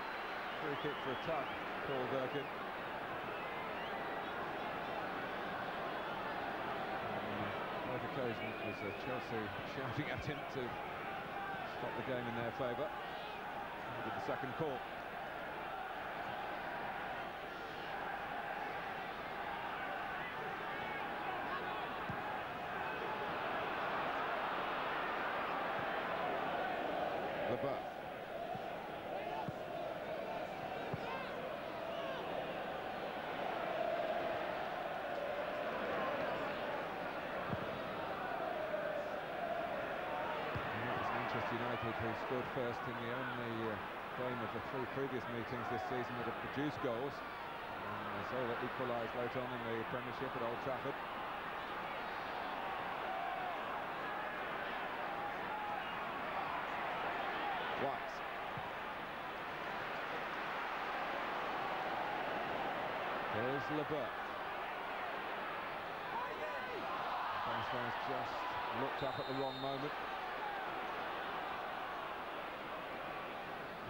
free kick for a tug, Paul Durkin. On both occasions, it was Chelsea shouting at him to stop the game in their favour. With the second call. Leboeuf. Manchester United, who scored first in the only game of the 3 previous meetings this season that have produced goals. Zola equalised late on in the Premiership at Old Trafford. White. There's Leboeuf. Benzema's just looked up at the wrong moment.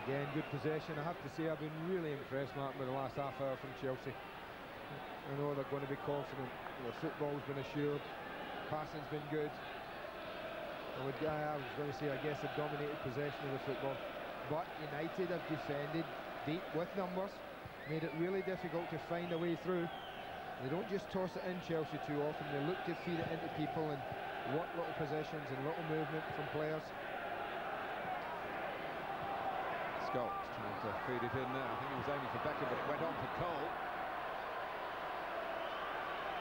Again, good possession. I have to say I've been really impressed, Martin, with the last half hour from Chelsea. I know they're going to be confident. The football's been assured. Passing's been good. I was going to say, I guess, a dominated possession of the football. But United have defended deep with numbers, made it really difficult to find a way through. They don't just toss it in, Chelsea, too often. They look to feed it into people and work little possessions and little movement from players. Scholes trying to feed it in there. I think he was aiming for Beckham, but it went on for Cole.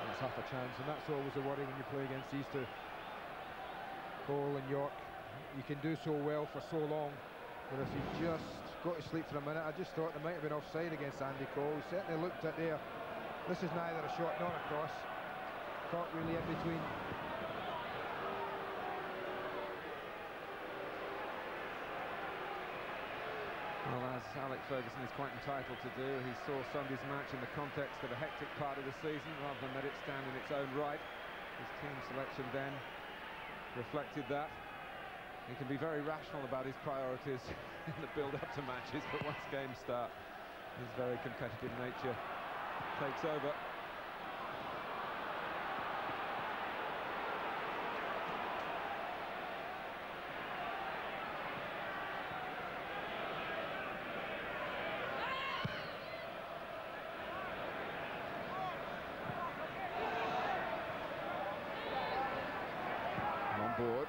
That's half a chance, and that's always a worry when you play against these two. Cole and York, you can do so well for so long, but if you just go to sleep for a minute, I just thought there might have been offside against Andy Cole. He certainly looked at there. This is neither a shot nor a cross. Caught really in between. Well, as Alex Ferguson is quite entitled to do, he saw Sunday's match in the context of a hectic part of the season rather than let it stand in its own right. His team selection then reflected that. He can be very rational about his priorities in the build-up to matches, but once games start, his very competitive nature takes over. Board.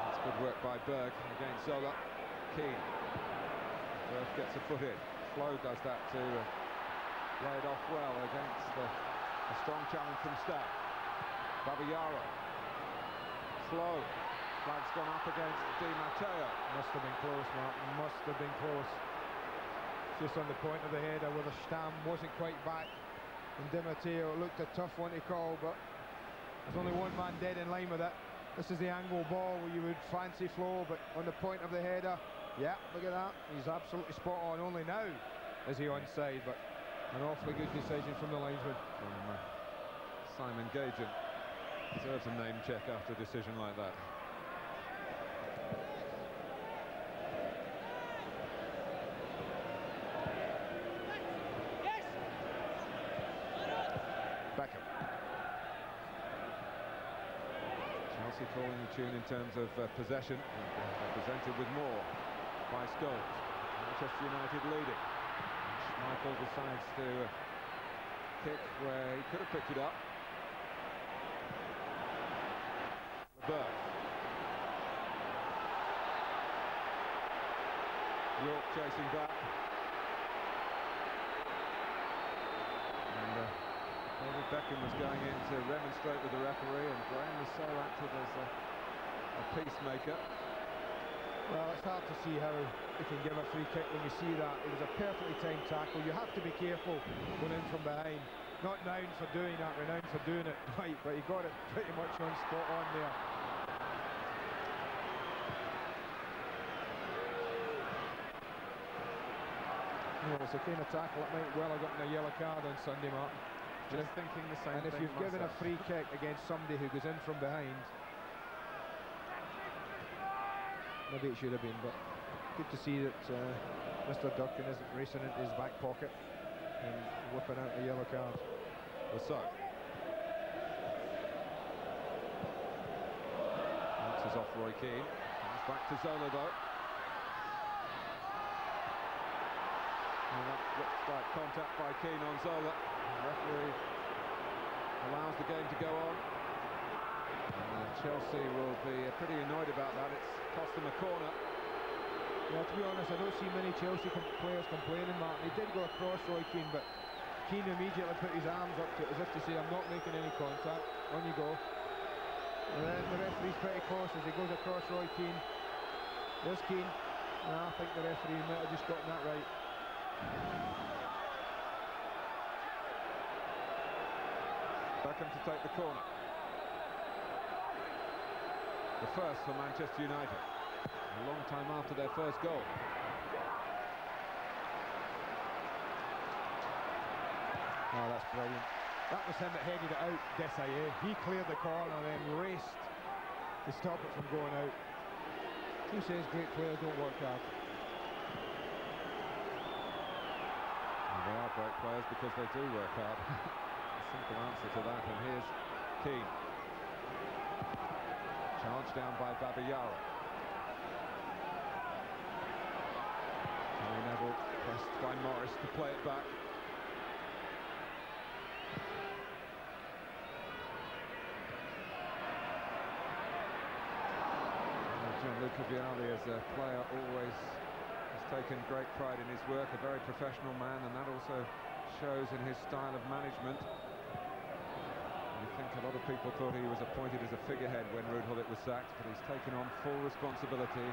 That's good work by Berg against Zola. Keane. Berg gets a foot in. Flo does that to lay it off well against a strong challenge from Stack. Babayaro. Flo. Flag's gone up against Di Matteo. Must have been close, Martin. Must have been close. Just on the point of the header where the Stam wasn't quite back, and Di Matteo looked a tough one to call, but there's only one man dead in line with it. This is the angle ball where you would fancy Flo, but on the point of the header, yeah, look at that, he's absolutely spot on. Only now is he onside, but an awfully good decision from the linesman. Simon Gajan deserves a name check after a decision like that. Beckham. Chelsea calling the tune in terms of possession, represented with more by Scholes. Manchester United leading. Schmeichel decides to kick where he could have picked it up. Leboeuf. York chasing back. And David Beckham was going in to remonstrate with the referee, and Graham was so active as a peacemaker. Well, it's hard to see how he can give a free kick when you see that. It was a perfectly timed tackle. You have to be careful going in from behind. Not renowned for doing that, renowned for doing it right, but he got it pretty much on spot on there. Yeah, it's a kind of tackle that might well have gotten a yellow card on Sunday, Martin. Just thinking the same and thing if you've given a myself. free kick against somebody who goes in from behind, maybe it should have been, but good to see that Mr. Durkin isn't racing into his back pocket and whipping out a yellow card. So bounces off Roy Keane. Comes back to Zola though. And that looks like contact by Keane on Zola. The referee allows the game to go on. And Chelsea will be pretty annoyed about that. It's cost them a corner. Yeah, to be honest, I don't see many Chelsea players complaining, Martin. He did go across Roy Keane, but Keane immediately put his arms up to it as if to say, I'm not making any contact. On you go. And then the referee's pretty close as he goes across Roy Keane. There's Keane. No, I think the referee might have just gotten that right. Beckham to take the corner. The first for Manchester United. A long time after their first goal. Oh, that's brilliant. That was him that headed it out, Desailly. He cleared the corner and then raced to stop it from going out. Who says great players don't work hard? Well, they are great players because they do work hard. A simple answer to that, and here's Keane. Charged down by Babayaro. Gary Neville pressed by Morris to play it back. Gianluca Vialli, as a player, always has taken great pride in his work, a very professional man, and that also shows in his style of management. I think a lot of people thought he was appointed as a figurehead when Ruud Gullit was sacked, but he's taken on full responsibility,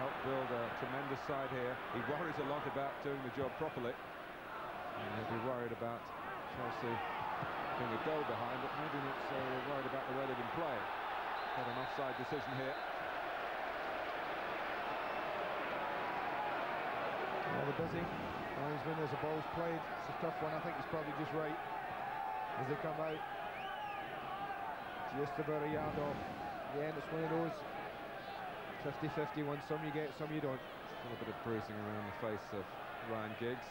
helped build a tremendous side here. He worries a lot about doing the job properly, and he'll be worried about Chelsea being a goal behind, but maybe not so worried about the way they've been playing. Got an offside decision here. Yeah, they're busy. When there's a ball's played, it's a tough one. I think it's probably just right as they come out. Just about a yard off. Again, it's one of those 50-50 ones. Some you get, some you don't. Still a bit of bruising around the face of Ryan Giggs.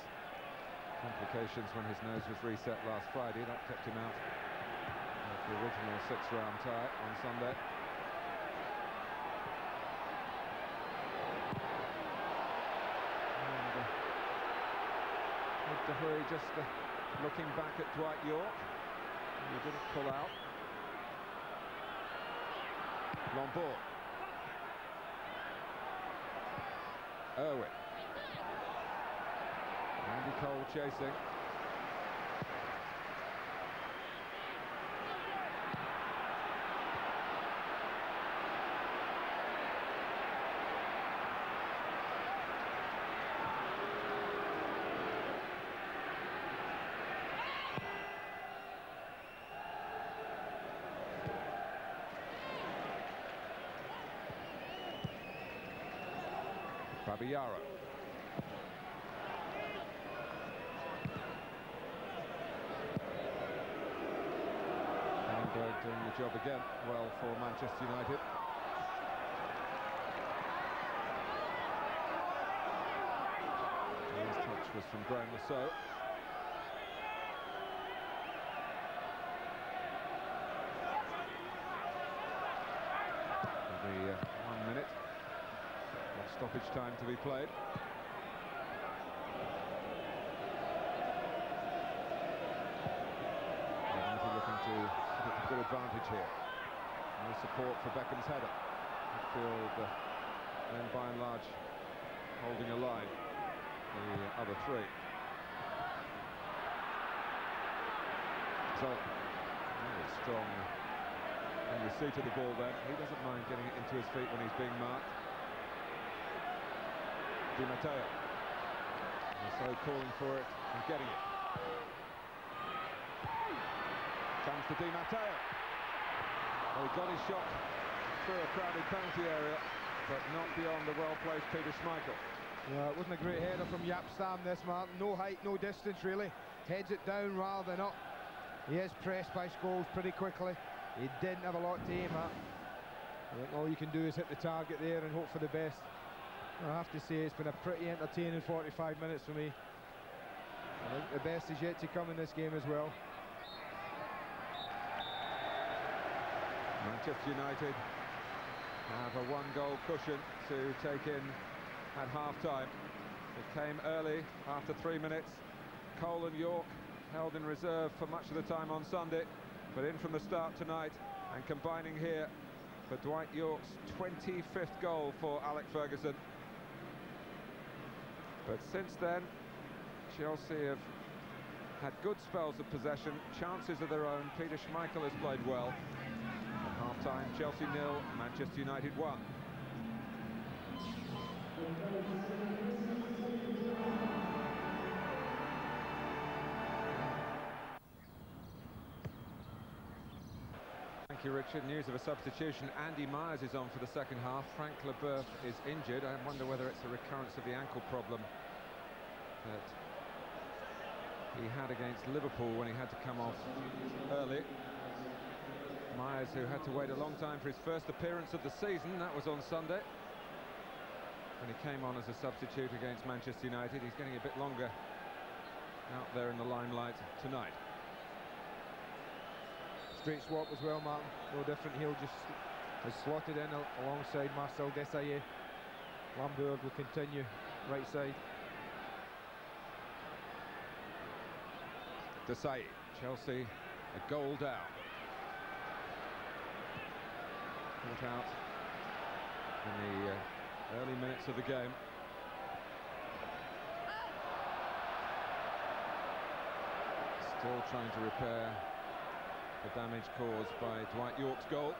Complications when his nose was reset last Friday. That kept him out of the original 6-round tie on Sunday. Dahoui just looking back at Dwight York. He didn't pull out. Lombard. Irwin. Andy Cole chasing. Babayaro. Hanningberg doing the job again well for Manchester United. His touch was from Graham Lasso. There'll be 1 minute. Stoppage time to be played. United looking to take a good advantage here. No support for Beckham's header. Midfield then by and large holding a line the other three. So very strong And you see to the ball then, he doesn't mind getting it into his feet when he's being marked. Di Matteo. So calling for it and getting it. Comes to Di Matteo. Well, he got his shot through a crowded penalty area, but not beyond the well-placed Peter Schmeichel. Yeah, it wasn't a great header from Jaap Stam this, Martin. No height, no distance really. Heads it down rather than up. He is pressed by Scholes pretty quickly. He didn't have a lot to aim at. I think all you can do is hit the target there and hope for the best. I have to say it's been a pretty entertaining 45 minutes for me. I think the best is yet to come in this game as well. Manchester United have a one-goal cushion to take in at half-time. It came early, after 3 minutes. Cole and York held in reserve for much of the time on Sunday, but in from the start tonight and combining here for Dwight York's 25th goal for Alec Ferguson. But since then, Chelsea have had good spells of possession, chances of their own. Peter Schmeichel has played well. At half-time, Chelsea 0, Manchester United 1. Thank you, Richard. News of a substitution. Andy Myers is on for the second half. Frank Leboeuf is injured. I wonder whether it's a recurrence of the ankle problem that he had against Liverpool when he had to come off early. Myers, who had to wait a long time for his first appearance of the season, that was on Sunday, when he came on as a substitute against Manchester United. He's getting a bit longer out there in the limelight tonight. Straight swap as well, Martin. No different. He'll just has slotted in alongside Marcel Desailly. Lambourg will continue right side. Desailly, Chelsea a goal down. Caught out in the early minutes of the game. Still trying to repair the damage caused by Dwight York's goal.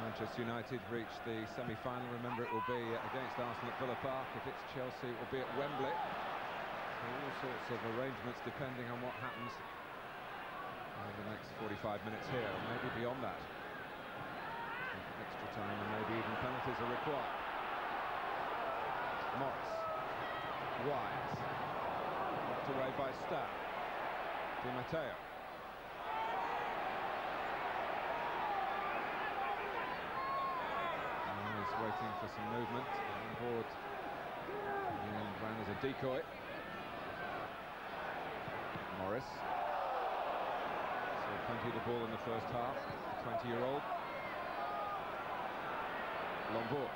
Manchester United reach the semi-final. Remember, it will be against Arsenal at Villa Park. If it's Chelsea, it will be at Wembley. So all sorts of arrangements depending on what happens over the next 45 minutes here, and maybe beyond that. Extra time and maybe even penalties are required. Morris. Wise. Knocked away by Stam. Di Matteo. He's waiting for some movement on board and ran as a decoy. Morris. So plenty of the ball in the first half. 20-year-old. Lombard.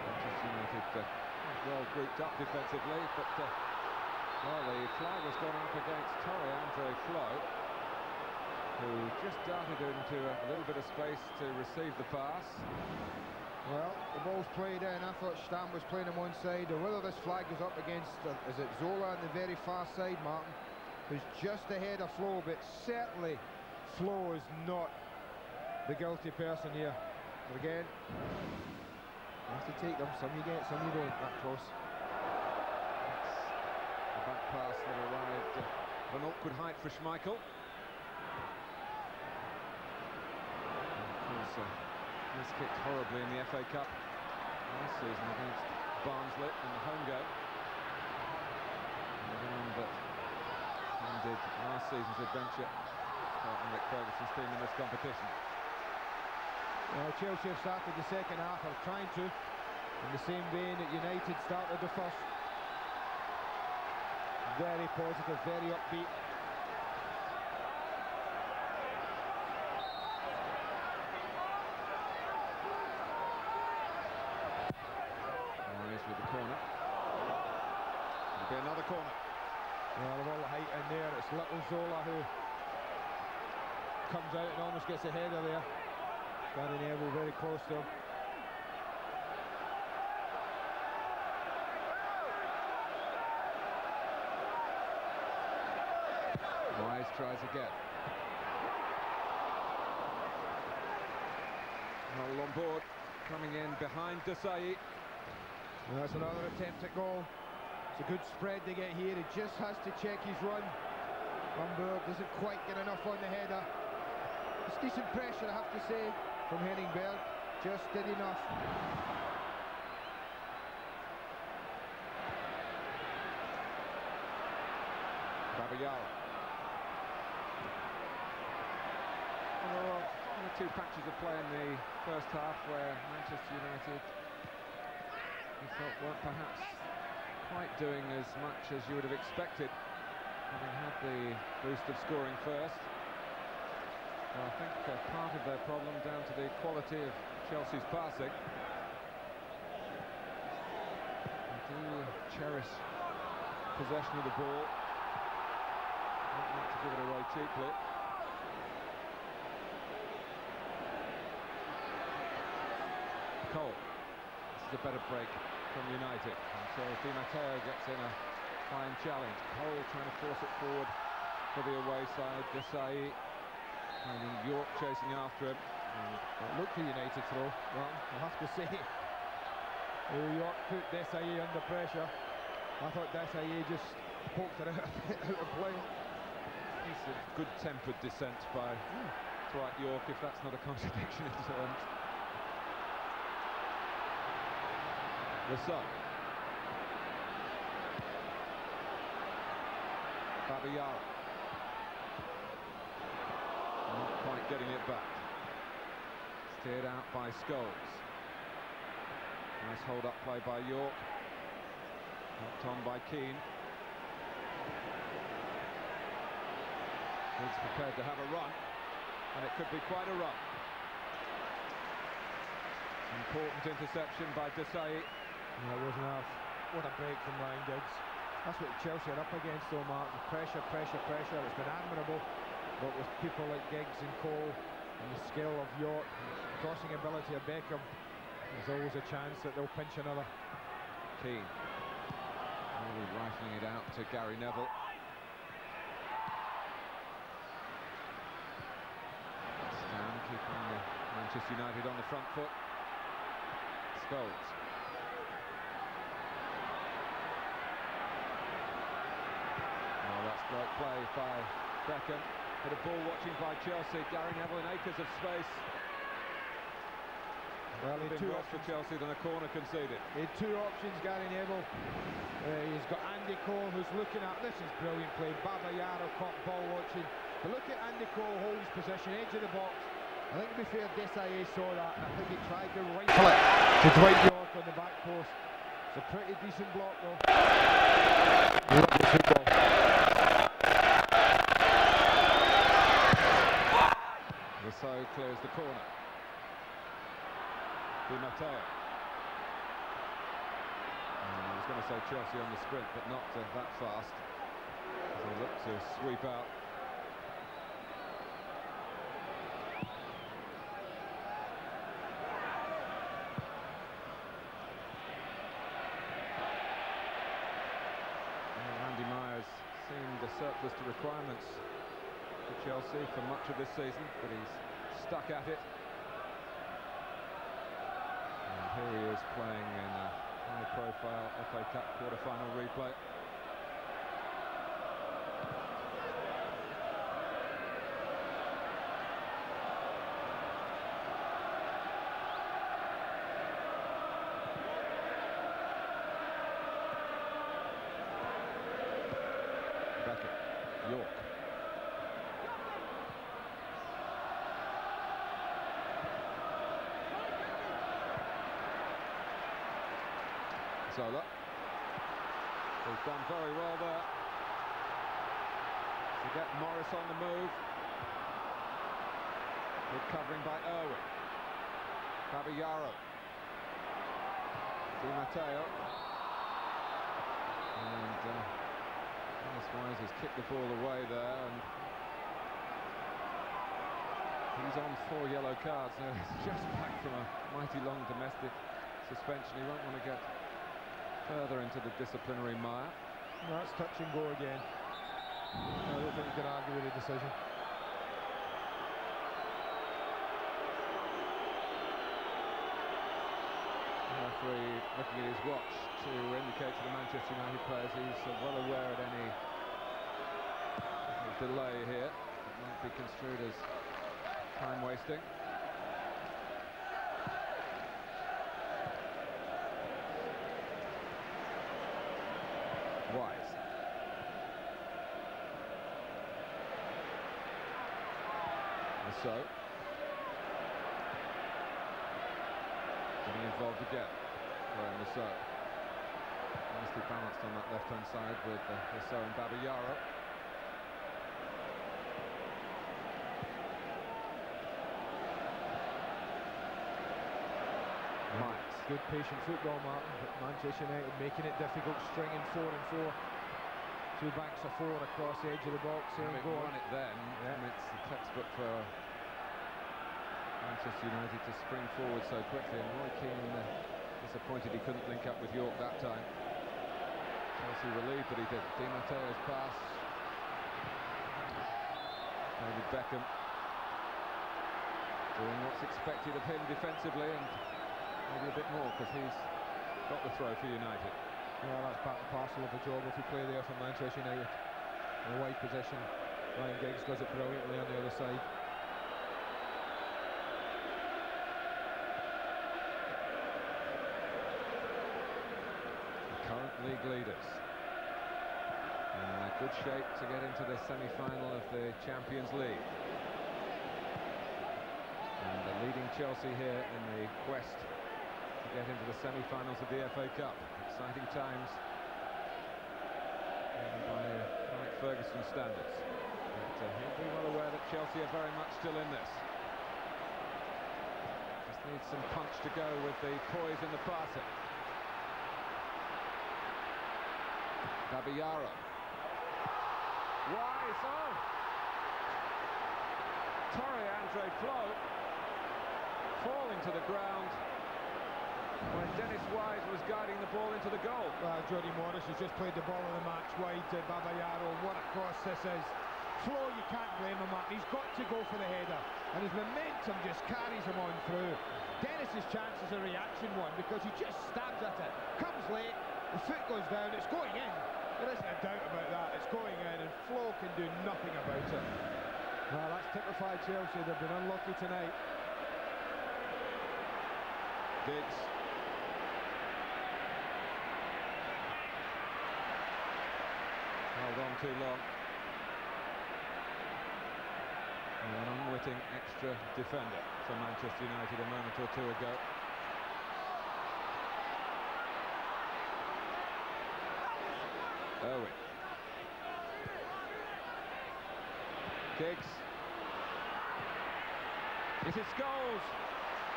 Manchester United well grouped up defensively, but well, the flag has gone up against Tore-André Flo, who just darted into a little bit of space to receive the pass. Well, the ball's played in. I thought Stam was playing on one side, or whether this flag is up against, is it Zola on the very far side, Martin, who's just ahead of Flo, but certainly Flo is not the guilty person here. But again, you have to take them. Some you get, some you don't. That close. The back pass that arrived at an awkward height for Schmeichel. Miskicked horribly in the FA Cup last season against Barnsley in the home game. And the one that ended last season's adventure for Alec Ferguson's team in this competition. Chelsea have started the second half, or trying to, in the same vein that United started the first. Very positive, very upbeat. With the corner. It'll be another corner. Well, with all the height in there, it's little Zola who comes out and almost gets a header there. Gary Neville very close to him. Rice tries again. Hull on board, coming in behind Desailly. And that's another attempt at goal. It's a good spread they get here. He just has to check his run. Hamburg doesn't quite get enough on the header. It's decent pressure, I have to say, from Henningberg. Just did enough. Babayaro. There were one or two patches of play in the first half where Manchester United, you felt, weren't perhaps quite doing as much as you would have expected, having had the boost of scoring first. Well, I think part of their problem down to the quality of Chelsea's passing. They do cherish possession of the ball. Don't want to give it away cheaply. Cole. This is a better break from United. And so Di Matteo gets in a fine challenge. Cole trying to force it forward for the away side. Desailly finding York chasing after him. It looked a United throw. Well, I have to say, York put Desailly under pressure. I thought Desailly just poked it out of play. It's a good-tempered dissent by Dwight York, if that's not a contradiction in terms. The Sun. Babayaro. Not quite getting it back. Steered out by Scholes. Nice hold-up play by York. Helped on by Keane. He's prepared to have a run, and it could be quite a run. Important interception by Desailly. That wasn't enough. What a break from Ryan Giggs. That's what Chelsea are up against, though, Mark. Pressure, pressure, pressure. It's been admirable, but with people like Giggs and Cole and the skill of York, the crossing ability of Beckham, there's always a chance that they'll pinch another. Keane really rifling it out to Gary Neville. Stan keeping Manchester United on the front foot. Scholes. Oh, that's great play by Beckham. Bit of ball watching by Chelsea. Gary Neville in acres of space. Well, he had two worse for Chelsea than a corner conceded. He had two options, Gary Neville. He's got Andy Cole, who's looking at, this is brilliant play. Babayaro caught ball watching. But look at Andy Cole hold his possession, edge of the box. I think, to be fair, Desailly saw that, and I think he tried to rifle it to Dwight York on the back post. It's a pretty decent block, though. Lovely football. Rousseau clears the corner. Di Matteo. I was going to say Chelsea on the sprint, but not that fast. As they look to sweep out. Andy Myers seemed a surplus to requirements for Chelsea for much of this season, but he's stuck at it. Here he is playing in a high-profile FA Cup quarter-final replay. Beckett, York. Zola. He's done very well there to get Morris on the move. Good covering by Irwin. Babayaro. Di Matteo. And Dennis Wise has kicked the ball away there, and he's on 4 yellow cards now. He's just back from a mighty long domestic suspension. He won't want to get further into the disciplinary mire. No, that's touch and go again. I don't think you can argue with the decision. The referee looking at his watch to indicate to the Manchester United players he's well aware of any delay here. It might be construed as time wasting. Wise. And so getting involved again. Graham Rousseau. Nicely balanced on that left-hand side with Rousseau and Babayaro. Myers. Good patient football, Martin, but Manchester United making it difficult, stringing 4 and 4. Two banks of 4 across the edge of the box. Saying, go on it then. Yeah. It's the textbook for Manchester United to spring forward so quickly, and Roy Keane disappointed he couldn't link up with York that time. Chelsea relieved that he did. Di Matteo's pass. David Beckham doing what's expected of him defensively, and maybe a bit more because he's got the throw for United. Well, that's part and parcel of the job if you play there for Manchester United. In a wide position, Ryan Giggs does it brilliantly on the other side. The current league leaders in good shape to get into the semi-final of the Champions League. And the leading Chelsea here in the quest to get into the semi-finals of the FA Cup. Exciting times by Mike Ferguson standards. But he'll be well aware that Chelsea are very much still in this. Just needs some punch to go with the poise and the passing. Babayaro. Wise on. Torre Andre Flo falling to the ground when Dennis Wise was guiding the ball into the goal. Well, Jody Morris has just played the ball of the match wide to Babayaro. What a cross this is. Flo, you can't blame him, Martin. He's got to go for the header, and his momentum just carries him on through. Dennis's chance is a reaction one because he just stabs at it, comes late, the foot goes down, it's going in. There isn't a doubt about that. It's going in, and Flo can do nothing about it. Well, that's typified Chelsea. They've been unlucky tonight. Giggs. Held on too long. And an unwitting extra defender for Manchester United a moment or two ago. Owen. Giggs. It is Scholes.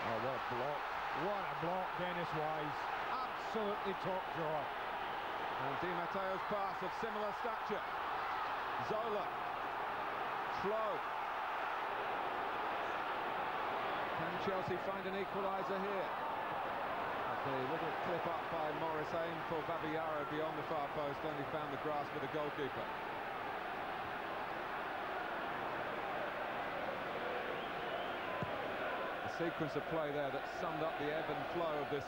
Oh, what a block. What a block, Dennis Wise. Absolutely top drawer. And Di Matteo's pass of similar stature. Zola. Flo. Can Chelsea find an equaliser here? The little clip up by Morris aimed for Babayaro beyond the far post, only found the grasp of the goalkeeper. A sequence of play there that summed up the ebb and flow of this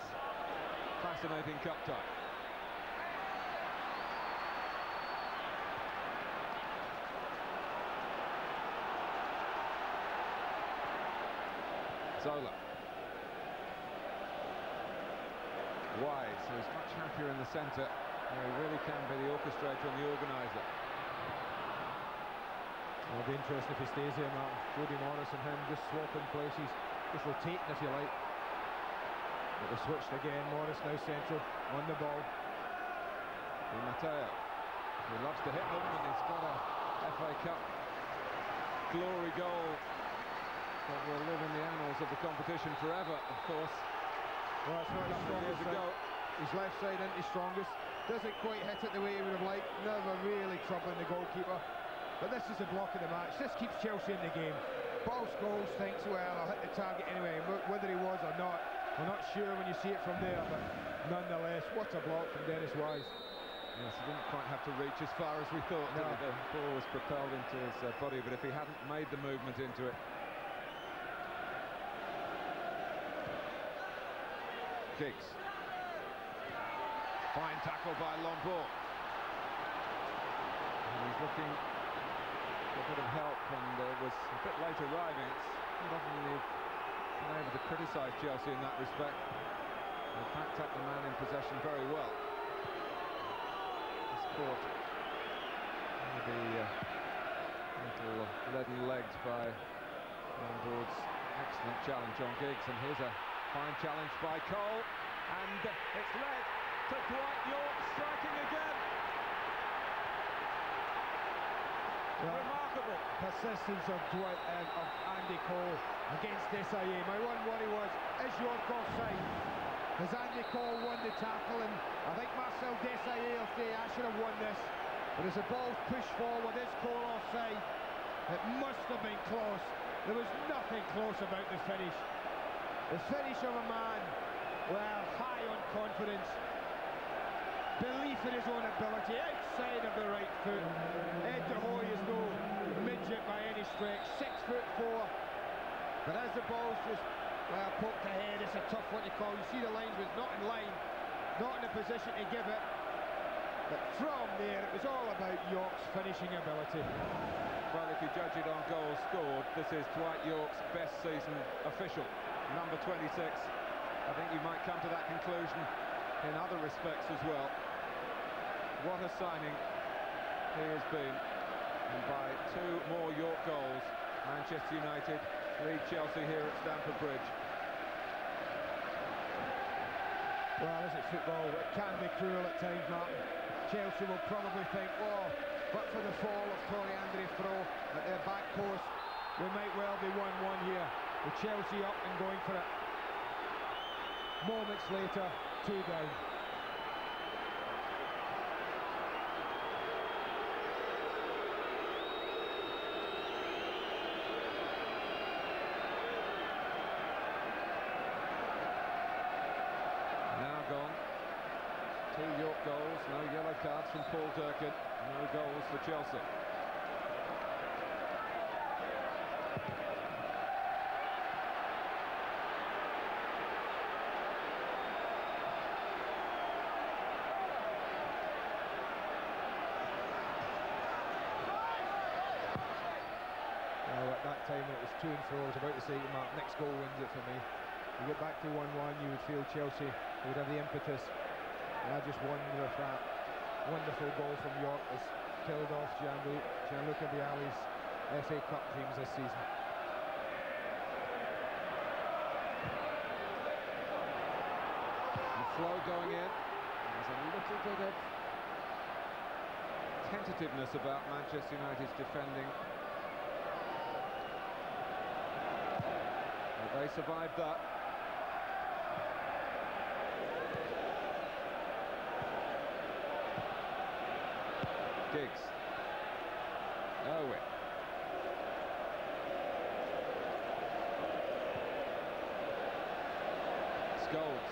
fascinating cup tie. Zola. Wise, who's much happier in the centre, where he really can be the orchestrator and the organiser. It'll be interesting if he stays here, Martin. Jody Morris and him just swapping places, just rotating if you like. But they switched again. Morris now central on the ball. Di Matteo, he loves to hit them, and he's got a FA Cup glory goal that will live in the annals of the competition forever, of course. Well, it's not his strongest ago. His left side isn't his strongest. Doesn't quite hit it the way he would have liked. Never really troubling the goalkeeper. But this is the block of the match. This keeps Chelsea in the game. Paul Scholes thinks, well, I'll hit the target anyway. Whether he was or not, we're not sure when you see it from there. But nonetheless, what a block from Dennis Wise. Yes, he didn't quite have to reach as far as we thought. No. The ball was propelled into his body, but if he hadn't made the movement into it. Giggs. Fine tackle by Lombard. And he's looking for a bit of help, and was a bit late arriving. It's not often you've been able to criticise Chelsea in that respect. They packed up the man in possession very well. He's caught maybe a little leaden-legged by Lombard's excellent challenge on Giggs, and here's a fine challenge by Cole, and it's led to Dwight York striking again. Well, remarkable persistence of Andy Cole against Desailly. My one worry was, is York offside? Has Andy Cole won the tackle? And I think Marcel Desailly will say, I should have won this. But as the ball's pushed forward, is Cole offside? It must have been close. There was nothing close about the finish. The finish of a man, well, high on confidence, belief in his own ability, outside of the right foot. Ed de Hoy is no midget by any stretch, 6'4". But as the ball's just, well, poked ahead, it's a tough one to call. You see the lines was not in line, not in a position to give it. But from there, it was all about York's finishing ability. Well, if you judge it on goals scored, this is Dwight York's best season official, number 26. I think you might come to that conclusion in other respects as well. What a signing he has been. And by 2 more York goals, Manchester United lead Chelsea here at Stamford Bridge. Well, as it's football, it can be cruel at times, Martin. Chelsea will probably think, oh, but for the fall of Torre Andre Fro at their back post, we might well be 1-1 here. With Chelsea up and going for it. Moments later, 2 down. Now gone. 2 York goals, no yellow cards from Paul Durkin, no goals for Chelsea. At that time it was 2 and 4. I was about to say to Mark, next goal wins it for me. You get back to 1-1, you would feel Chelsea would have the impetus. And I just wonder if that wonderful goal from York has killed off Gianluca Vialli's FA Cup dreams this season. The flow going in. There's a little bit of tentativeness about Manchester United's defending. But they survived that. Giggs. Owen. Scholes.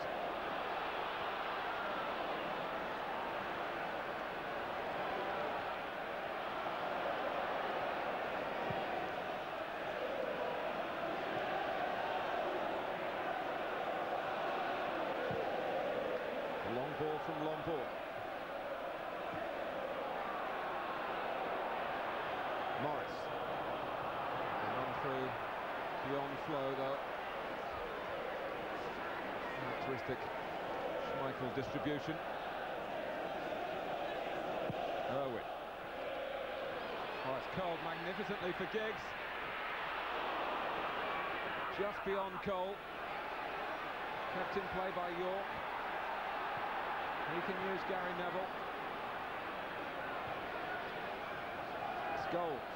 A long ball from Lombard. Morris. And on through beyond flow though. Characteristic Schmeichel distribution. Irwin. Oh, it's curled magnificently for Giggs. Just beyond Cole. Kept in play by York. He can use Gary Neville. Scholes,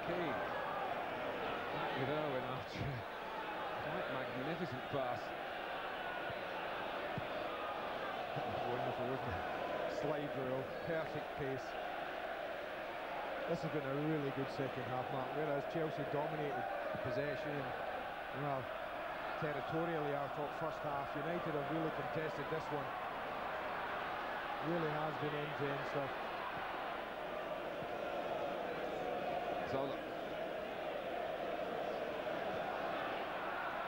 Keane, back with Irwin after quite magnificent pass. That was wonderful, wasn't it? Slide rule, perfect pace. This has been a really good second half, Mark, whereas Chelsea dominated possession and, well, territorially our top first half. United have really contested this one. Really has been end-to-end stuff. Zola.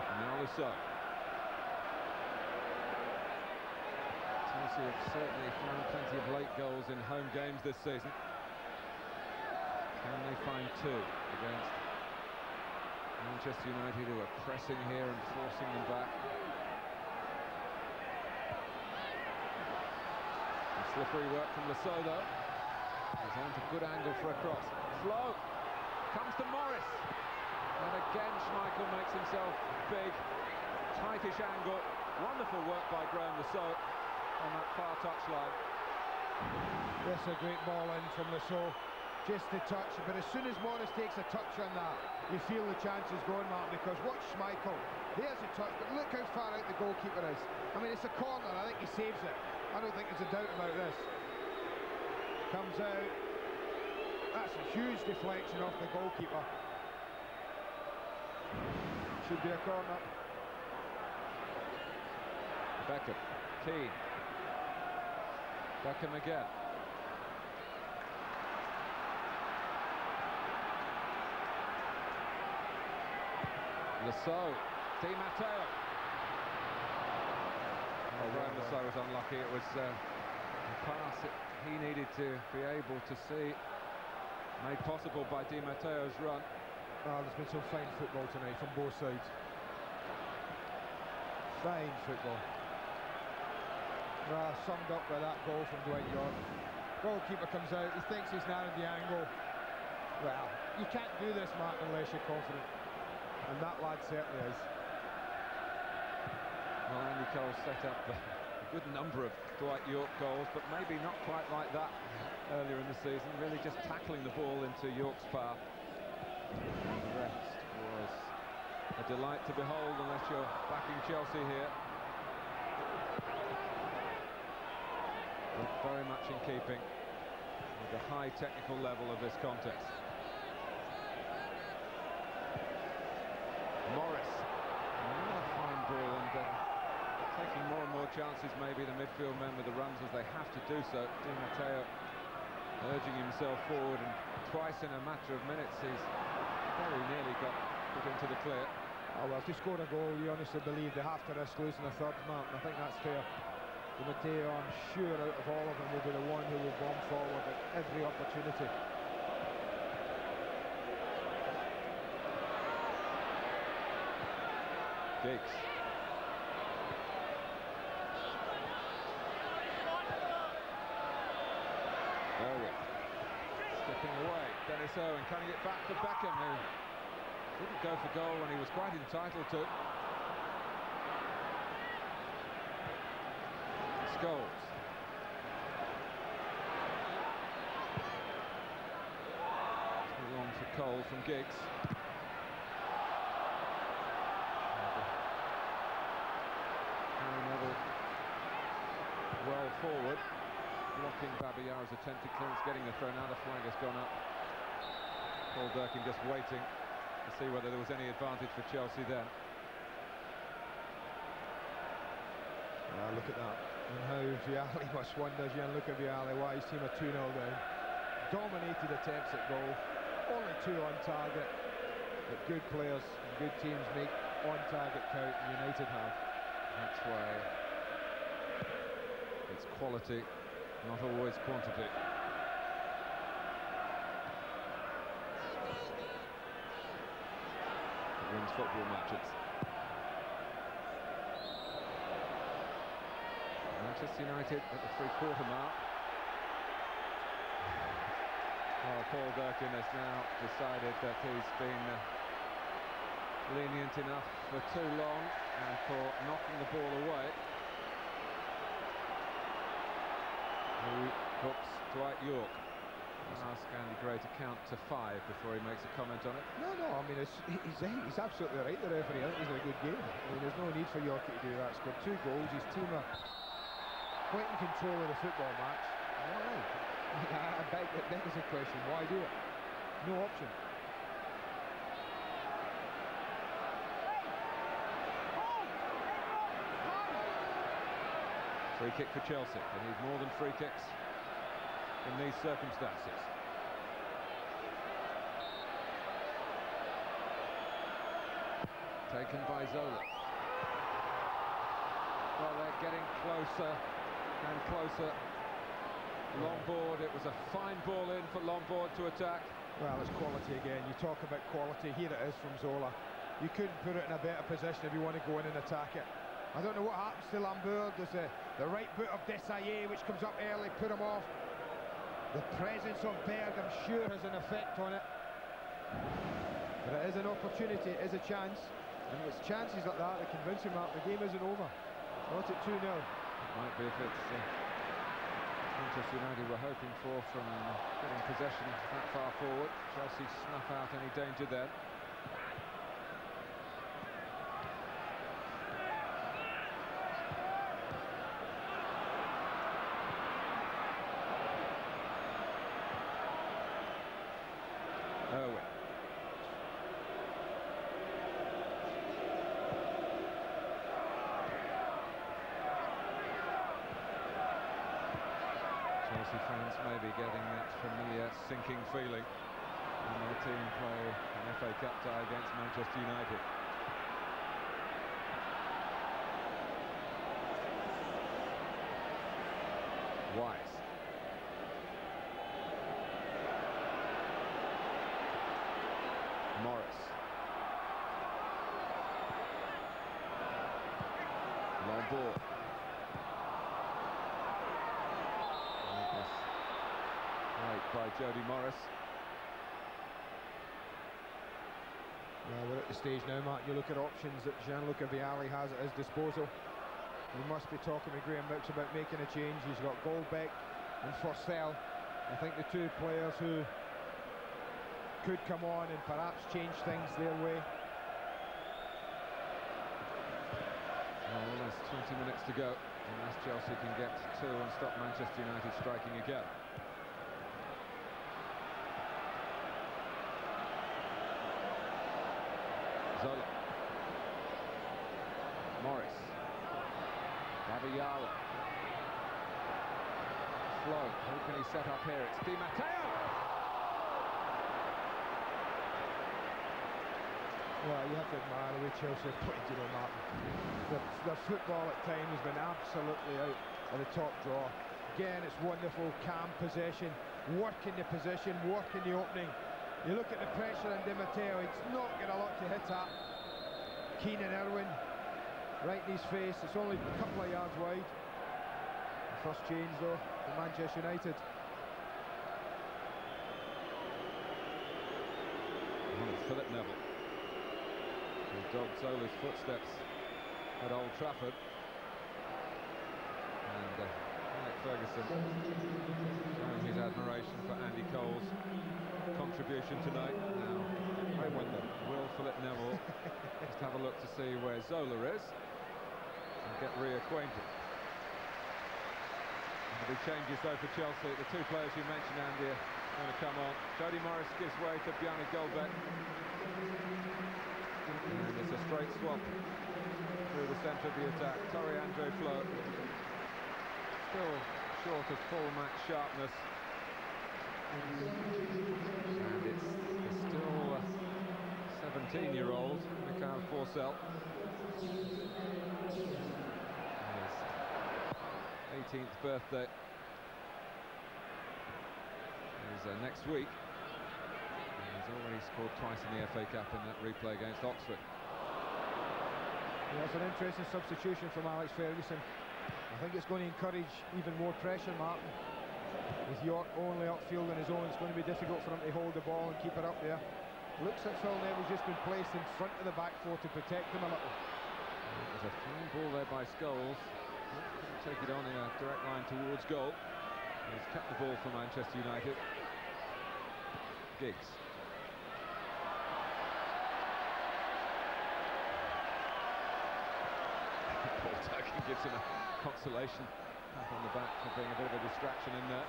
And now Lusso. Chelsea have certainly found plenty of late goals in home games this season. Can they find two against Manchester United, who are pressing here and forcing them back? And slippery work from Lassodo. He's on to good angle for a cross. Flo comes to Morris. And again Schmeichel makes himself big. Tightish angle. Wonderful work by Graham Lasso on that far touchline. That's a great ball in from Lasso. Just the touch, but as soon as Morris takes a touch on that, you feel the chances going, Mark, because watch Schmeichel. There's a touch, but look how far out the goalkeeper is. I mean, it's a corner, I think he saves it. I don't think there's a doubt about this. Comes out. That's a huge deflection off the goalkeeper. Should be a corner. Beckham, Keane. Beckham again. Lasso, Di Matteo. Oh, Graham Lasso was unlucky. It was a pass that he needed to be able to see, made possible by Di Matteo's run. Oh, there's been some fine football tonight from both sides. Fine football. Summed up by that goal from Dwight York. Goalkeeper comes out, he thinks he's narrowed the angle. Well, you can't do this, Mark, unless you're confident. And that lad certainly is. Well, Andy Cole set up a good number of Dwight York goals, but maybe not quite like that earlier in the season, really just tackling the ball into York's path. And the rest was a delight to behold, unless you're backing Chelsea here. But very much in keeping with the high technical level of this contest. Morris, another fine ball, and taking more and more chances, maybe the midfield men with the runs as they have to do so. Di Matteo urging himself forward, and twice in a matter of minutes he's very nearly got put into the clear. Oh, well, to score a goal, you honestly believe they have to risk losing a third, Mark, and I think that's fair. Di Matteo, I'm sure out of all of them, will be the one who will bomb forward at every opportunity. Giggs. Berwick. Stepping away. Dennis Owen, can he get back for Beckham, who didn't go for goal when he was quite entitled to. Scholes. Too long for Cole from Giggs. Well forward, blocking Babayara's attempted clearance, getting the throw. Now the flag has gone up. Paul Durkin just waiting to see whether there was any advantage for Chelsea then. Look at that. And how Vialli must wonder, Gian Luca Vialli, why his team are 2-0 down. Dominated attempts at goal, only 2 on target. But good players and good teams make on target count, and United have. That's why it's quality, not always quantity. It wins football matches. Manchester United at the 3/4 mark. Well, Paul Durkin has now decided that he's been lenient enough for too long and for knocking the ball away. Who hooks Dwight York. Ask Andy Gray to count to 5 before he makes a comment on it. No, I mean, he's absolutely right, the referee. I think he's in a good game. I mean, there's no need for Yorkie to do that. Scored 2 goals, his team are quite in control of the football match. Why? I beg the question, why do it? No option. Free kick for Chelsea. They need more than free kicks in these circumstances. Taken by Zola. Well, they're getting closer and closer. Lombard, it was a fine ball in for Lombard to attack. Well, it's quality again. You talk about quality. Here it is from Zola. You couldn't put it in a better position if you want to go in and attack it. I don't know what happens to Lombard. There's the right boot of Desailly, which comes up early, put him off. The presence of Berg, I'm sure, has an effect on it. But it is an opportunity, it is a chance. And it's chances like that that convince him that the game isn't over. Not at 2-0. It might be if it's Manchester United were hoping for from getting possession that far forward. Chelsea snuff out any danger there. Irwin. Chelsea fans may be getting that familiar sinking feeling when their team play an FA Cup tie against Manchester United. Wise. Morris. Lombard. By Jody Morris. Well, we're at the stage now, Mark. You look at options that Gianluca Vialli has at his disposal. He must be talking with Graham Brooks about making a change. He's got Goldbeck and Forsell. I think the two players who could come on and perhaps change things their way. Well, there's 20 minutes to go, unless Chelsea can get two and stop Manchester United striking again. Zola. Morris. Gabriel. Flo. Who can he set up here? It's Di Matteo. Well, you have to admire the way Chelsea have played, you know, Martin. Their football at times has been absolutely out of the top draw. Again, it's wonderful, calm possession, working the position, working the opening. You look at the pressure on Di Matteo, he's not got a lot to hit at. Keenan Irwin, right in his face, it's only a couple of yards wide. The first change though, for Manchester United. Philip Neville, who dogged Zola's footsteps at Old Trafford. And Alec Ferguson showing his admiration for Andy Cole's contribution tonight. Now, I wonder, will Philip Neville just have a look to see where Zola is and get reacquainted? There'll be changes though for Chelsea. The two players you mentioned, Andy, are going to come on. Jody Morris gives way to Bjarne Goldbeck. And it's a straight swap through the centre of the attack. Torre Andre Flo, still short of full match sharpness. And it's still 17-year-old Mikhail Forsell. His 18th birthday is next week. And he's already scored twice in the FA Cup in that replay against Oxford. Yeah, it's an interesting substitution from Alex Ferguson. I think it's going to encourage even more pressure, Martin. With York only upfield on his own, it's going to be difficult for him to hold the ball and keep it up there. Looks like Phil Neville's just been placed in front of the back four to protect him a little. There's a fine ball there by Scholes. Couldn't take it on in a direct line towards goal. He's kept the ball for Manchester United. Giggs. Paul Turkin gives him a consolation pat on the back for being a bit of a distraction in there.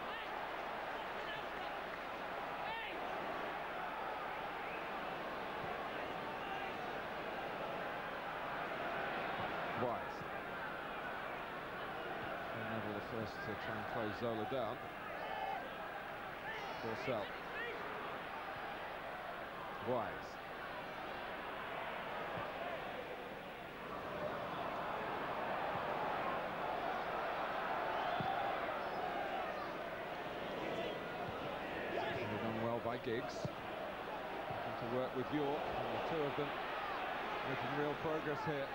Wise. And Blomqvist to try and close Zola down. Forsell. Wise. Done well by Giggs. To work with York, and the two of them making real progress here.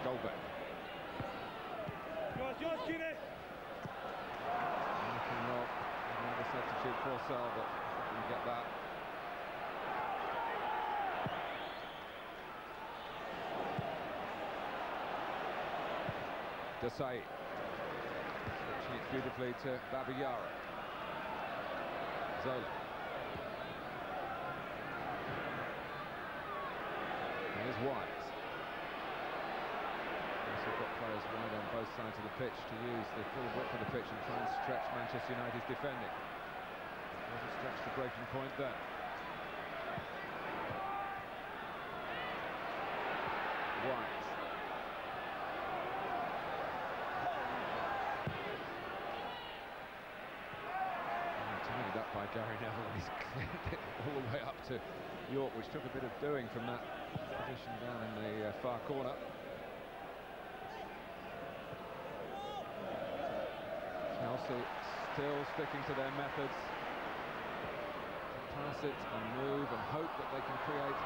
Goldbeck. Looking well. Another substitute Forsell, but didn't get that. Desai. Switching it beautifully to Babayara. Zola. Here's Wise. Also got players wide on both sides of the pitch to use the full width of the pitch and try and stretch Manchester United's defending. Wasn't stretched to breaking point there. Wise. Up by Gary Neville. He's cleared it all the way up to York, which took a bit of doing from that position down in the far corner. Chelsea still sticking to their methods. Pass it and move and hope that they can create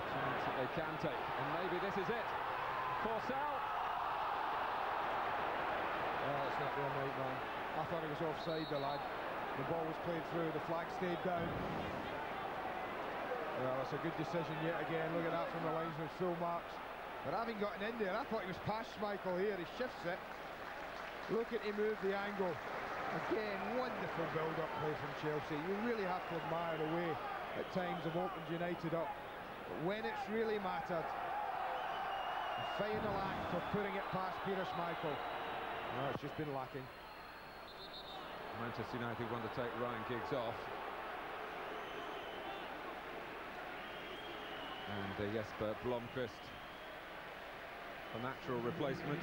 a chance that they can take. And maybe this is it. Forsell. Oh, it's not real mate, man. I thought he was offside, the lad. The ball was played through, the flag stayed down. Well, it's a good decision yet again. Look at that from the linesman's full marks. But having gotten in there, I thought he was past Schmeichel here. He shifts it. Look at him move the angle. Again, wonderful build-up play from Chelsea. You really have to admire the way at times have opened United up. But when it's really mattered, the final act of putting it past Peter Schmeichel, well, it's just been lacking. Manchester United want to take Ryan Giggs off. And Jesper Blomqvist, a natural replacement.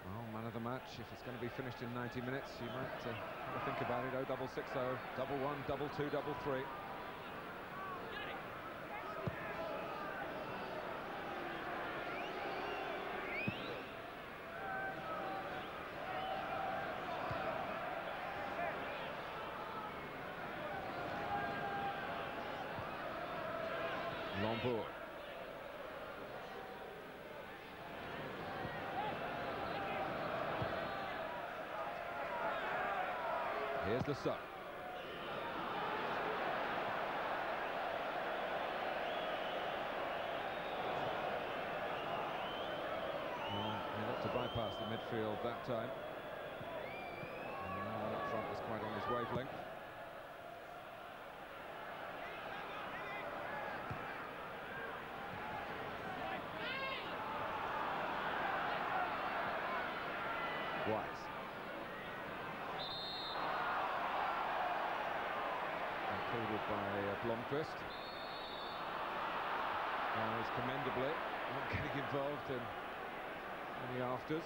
Well, man of the match, if it's going to be finished in 90 minutes, you might have to think about it. 0660, 1-1, 2-2, 3-3. Lombard. Here's the sub. Well, he looked to bypass the midfield that time. And now up front was quite on his wavelength. Wise. Included by Blomqvist. He's commendably not getting involved in any afters.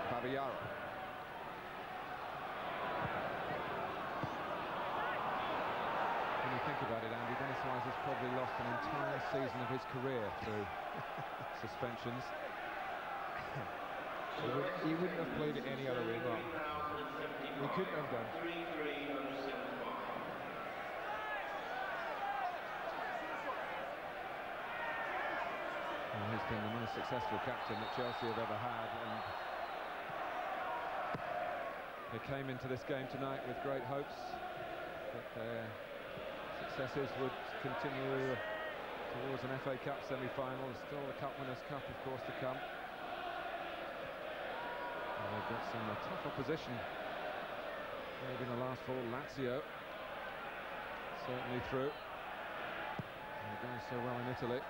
Babayara. When you think about it, Andy, Dennis Wise has probably lost an entire season of his career through suspensions. He wouldn't have played it any other way, no. He couldn't have done. Well, he's been the most successful captain that Chelsea have ever had, and they came into this game tonight with great hopes that their successes would continue towards an FA Cup semi-final. There's still the Cup Winners' Cup, of course, to come. And they've got some tough opposition Maybe the last four, Lazio certainly through. They're going so well in Italy.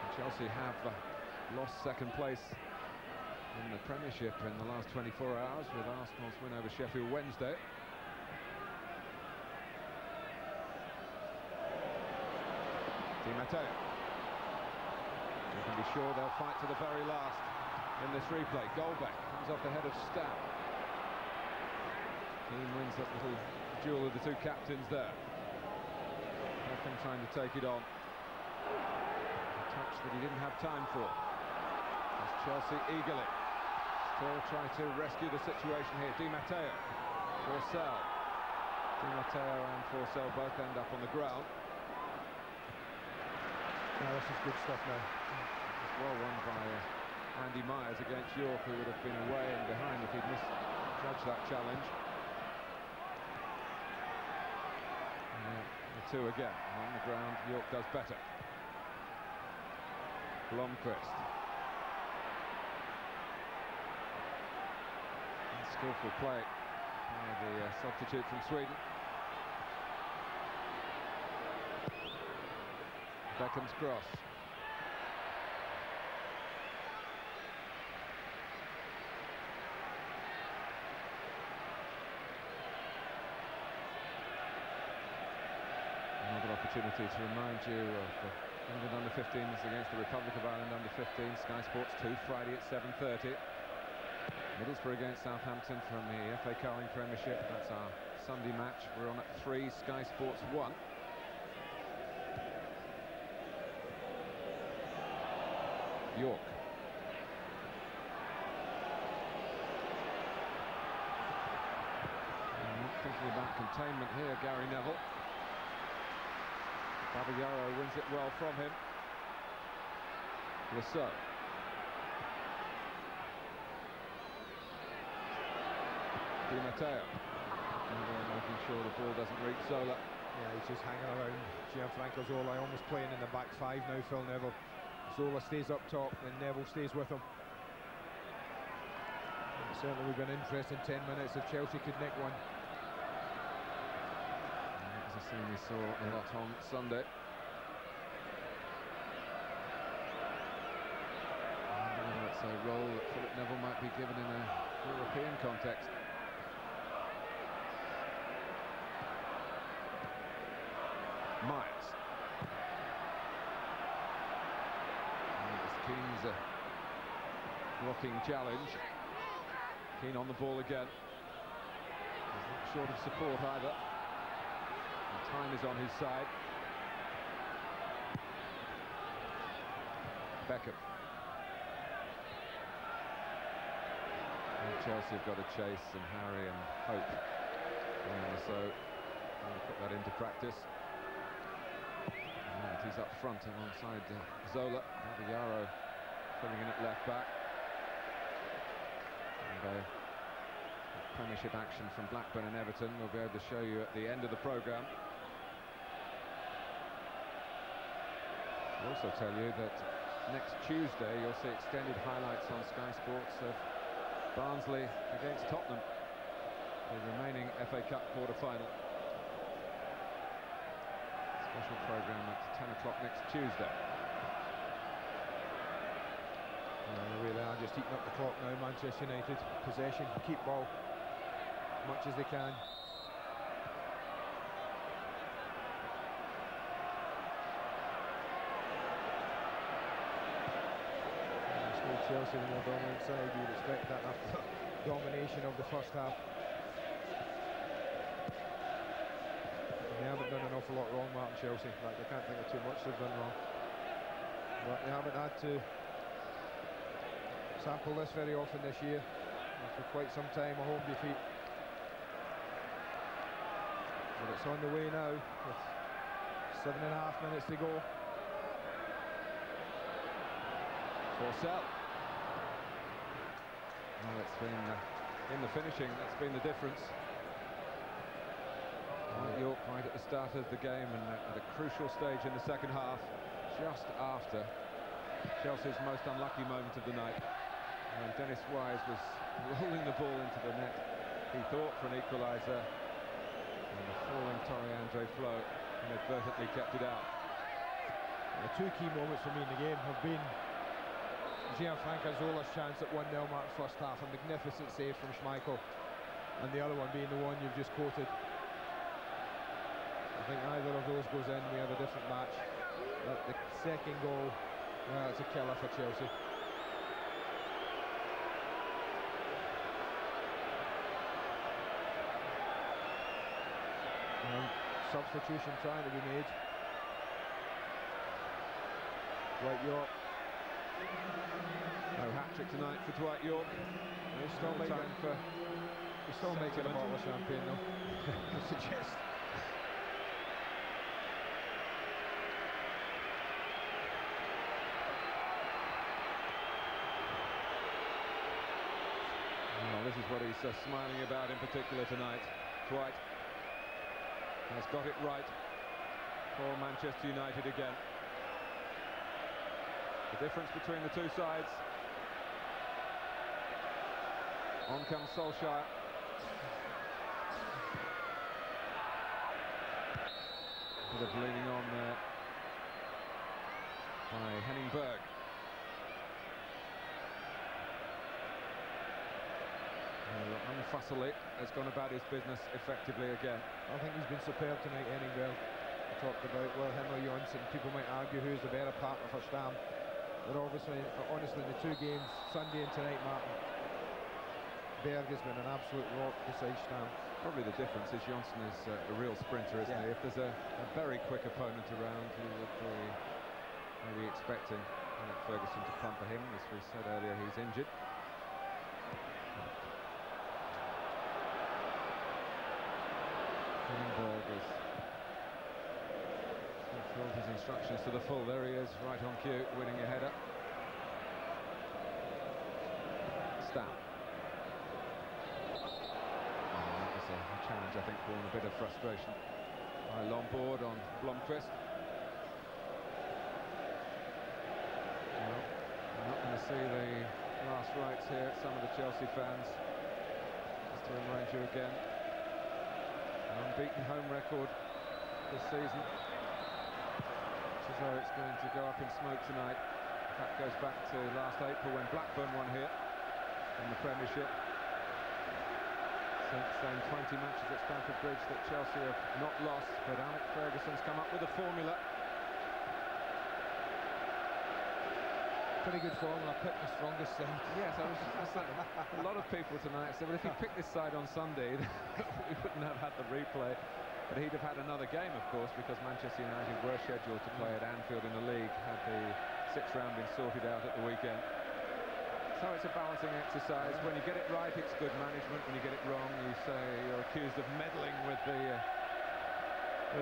And Chelsea have lost second place in the Premiership in the last 24 hours with Arsenal's win over Sheffield Wednesday. Di Matteo. You can be sure they'll fight to the very last in this replay. Goldbeck comes off the head of Stam. Keane wins that little duel of the two captains there. Nothing trying to take it on. A touch that he didn't have time for. As Chelsea eagerly still trying to rescue the situation here. Di Matteo, Forssell. Di Matteo and Forssell both end up on the ground. Now this is good stuff now. It's well won by Andy Myers against York, who would have been away and behind if he'd misjudged that challenge. The two again on the ground. York does better. Blomqvist. And skillful play by the substitute from Sweden. Beckham's cross. Another opportunity to remind you of England under-15s against the Republic of Ireland under-15s. Sky Sports 2, Friday at 7:30. Middlesbrough against Southampton from the FA Carling Premiership. That's our Sunday match. We're on at 3, Sky Sports 1. York. Not thinking about containment here, Gary Neville. Babayaro wins it well from him. Lasso. Di Matteo. Making sure the ball doesn't reach Zola. Yeah, he's just hanging around Gianfranco Zola, almost playing in the back five now, Phil Neville. Zola stays up top and Neville stays with him. And certainly would be an interesting 10 minutes if Chelsea could nick one. That was a scene we saw a lot on Sunday. I wonder whether it's a role that Philip Neville might be given in a European context. Myers. Keane's blocking challenge. Keane on the ball again. He's not short of support either. And time is on his side. Beckham. And Chelsea have got to chase and harry and hope. So I'll put that into practice. And he's up front alongside Zola. Babayaro filling in at left back. And Premiership action from Blackburn and Everton we'll be able to show you at the end of the programme. I'll also tell you that next Tuesday you'll see extended highlights on Sky Sports of Barnsley against Tottenham, the remaining FA Cup quarter-final. Special programme at 10 o'clock next Tuesday. They really are just eating up the clock now, Manchester United. Possession, keep ball as much as they can. Still Chelsea on the dominant side. You'd expect that after domination of the first half. They haven't done an awful lot wrong, Martin, Chelsea. Like, I can't think of too much they've done wrong. But they haven't had to sample this very often this year. And for quite some time, a home defeat. But it's on the way now with 7.5 minutes to go. Forssell. Well, it's been in the finishing, that's been the difference. York right at the start of the game and at a crucial stage in the second half, just after Chelsea's most unlucky moment of the night. When Dennis Wise was rolling the ball into the net, he thought for an equaliser, and the falling Torre Andre Flo inadvertently kept it out. The two key moments for me in the game have been Gianfranco Zola's chance at 1-0 mark first half, a magnificent save from Schmeichel, and the other one being the one you've just quoted. I think either of those goes in, we have a different match. But the second goal, well, it's a killer for Chelsea. Substitution trying to be made. Dwight York. No hat-trick tonight for Dwight York. He's still making a bottle of champagne though. I suggest. Well, this is what he's smiling about in particular tonight. Dwight has got it right for Manchester United again. The difference between the two sides. On comes Solskjaer. Bit of leaning on there by Henning Berg. Unfussily has gone about his business effectively again. I think he's been superb tonight, Henning Berg. We talked about, well, him or Jonsson. People might argue who's the better partner for Stam. But obviously, honestly, the two games, Sunday and tonight, Martin, Berg has been an absolute rock beside Stam. Probably the difference is Jonsson is a real sprinter, isn't he? If there's a very quick opponent around, you would be maybe expecting Alex Ferguson to pumper him. As we said earlier, he's injured. Berg has fulfilled his instructions to the full. There he is, right on cue, winning a header. Stam. That was a challenge, I think, born a bit of frustration by Lombard on Blomqvist. Well, we're not going to see the last rites here. Some of the Chelsea fans, just to remind you again, an unbeaten home record this season. Looks as though it's going to go up in smoke tonight. That goes back to last April when Blackburn won here in the Premiership. Since then, 20 matches at Stamford Bridge that Chelsea have not lost, but Alex Ferguson's come up with a formula. Pretty good formula, pick the strongest side. Yes, I was just saying, a lot of people tonight said, well, if he picked this side on Sunday, we wouldn't have had the replay. But he'd have had another game, of course, because Manchester United were scheduled to play at Anfield in the league, had the sixth round been sorted out at the weekend. So it's a balancing exercise. When you get it right, it's good management. When you get it wrong, you say you're accused of meddling with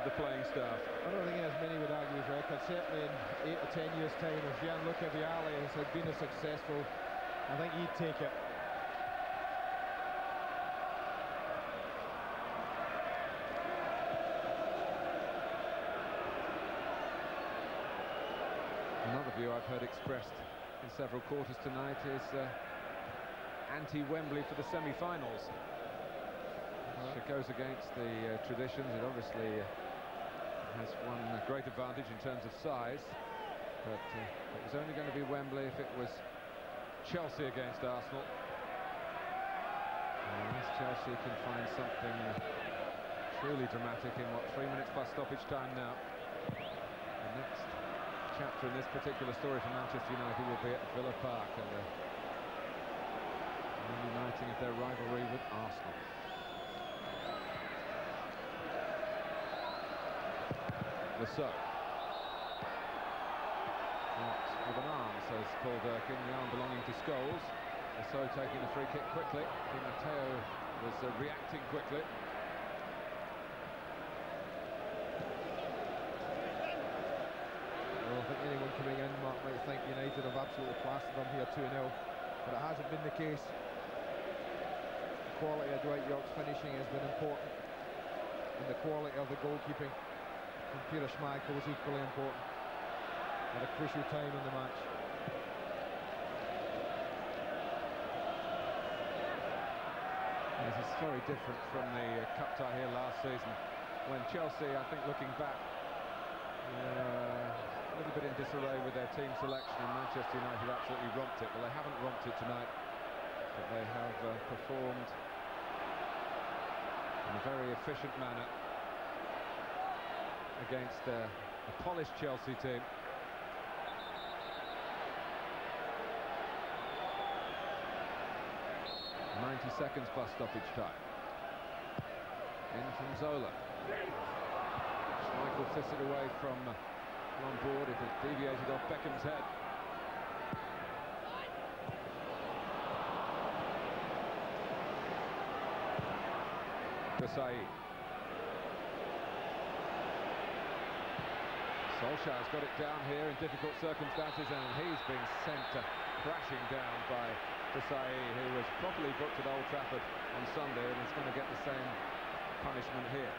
the playing staff. I don't think as many would argue his record. Certainly in 8 or 10 years' time, if Gianluca Vialli had been as successful, I think he'd take it. Another view I've heard expressed in several quarters tonight is anti-Wembley for the semi-finals. It goes against the traditions. It obviously has one great advantage in terms of size, but it was only going to be Wembley if it was Chelsea against Arsenal. Unless Chelsea can find something truly dramatic in what, 3 minutes plus stoppage time now. The next chapter in this particular story for Manchester United will be at Villa Park and the reuniting of their rivalry with Arsenal. Lasso. Out with an arm, says Paul Durkin, the arm belonging to Scholes. Lasso taking the free kick quickly. Di Matteo was reacting quickly. Well, I think anyone coming in might think United have absolutely plastered them here 2-0, but it hasn't been the case. The quality of Dwight York's finishing has been important, and the quality of the goalkeeping from Peter Schmeichel was equally important at a crucial time in the match. This is very different from the cup tie here last season, when Chelsea, I think looking back, a little bit in disarray with their team selection, and Manchester United absolutely romped it. Well, they haven't romped it tonight, but they have performed in a very efficient manner against a polished Chelsea team. "90 seconds plus stoppage time." In from Zola. Schmeichel sifts it away from Lombard. It had deviated off Beckham's head. Desai. Solskjaer's got it down here in difficult circumstances, and he's been sent crashing down by Desai, who was properly booked at Old Trafford on Sunday, and is going to get the same punishment here.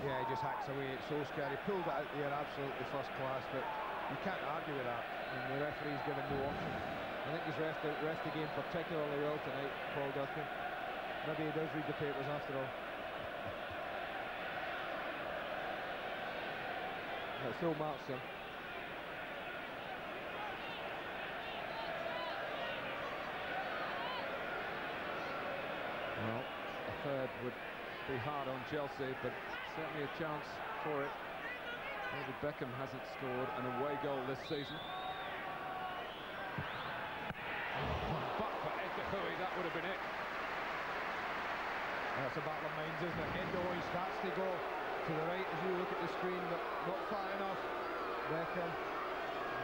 Yeah, he just hacks away at Solskjaer. He pulled it out there absolutely first class, but you can't argue with that. And the referee's given no option. I think he's refed the game particularly well tonight, Paul Durkin. Maybe he does read the papers after all. That's Phil Markson. Well, a third would be hard on Chelsea, but certainly a chance for it. David Beckham hasn't scored an away goal this season. But for Ekahui, that would have been it. That's a battle of minds, isn't it? Endo, he starts to go to the right as you look at the screen, but not far enough. Beckham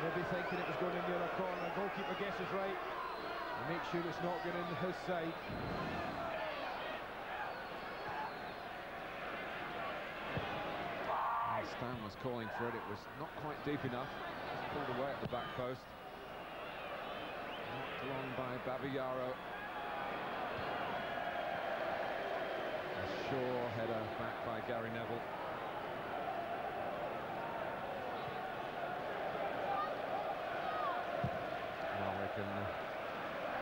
maybe thinking it was going in the other corner. Goalkeeper guesses right and make sure it's not going in his side. Stan was calling for it. It was not quite deep enough. Just pulled away at the back post. Knocked along by Babayaro. A sure header back by Gary Neville. Well, we can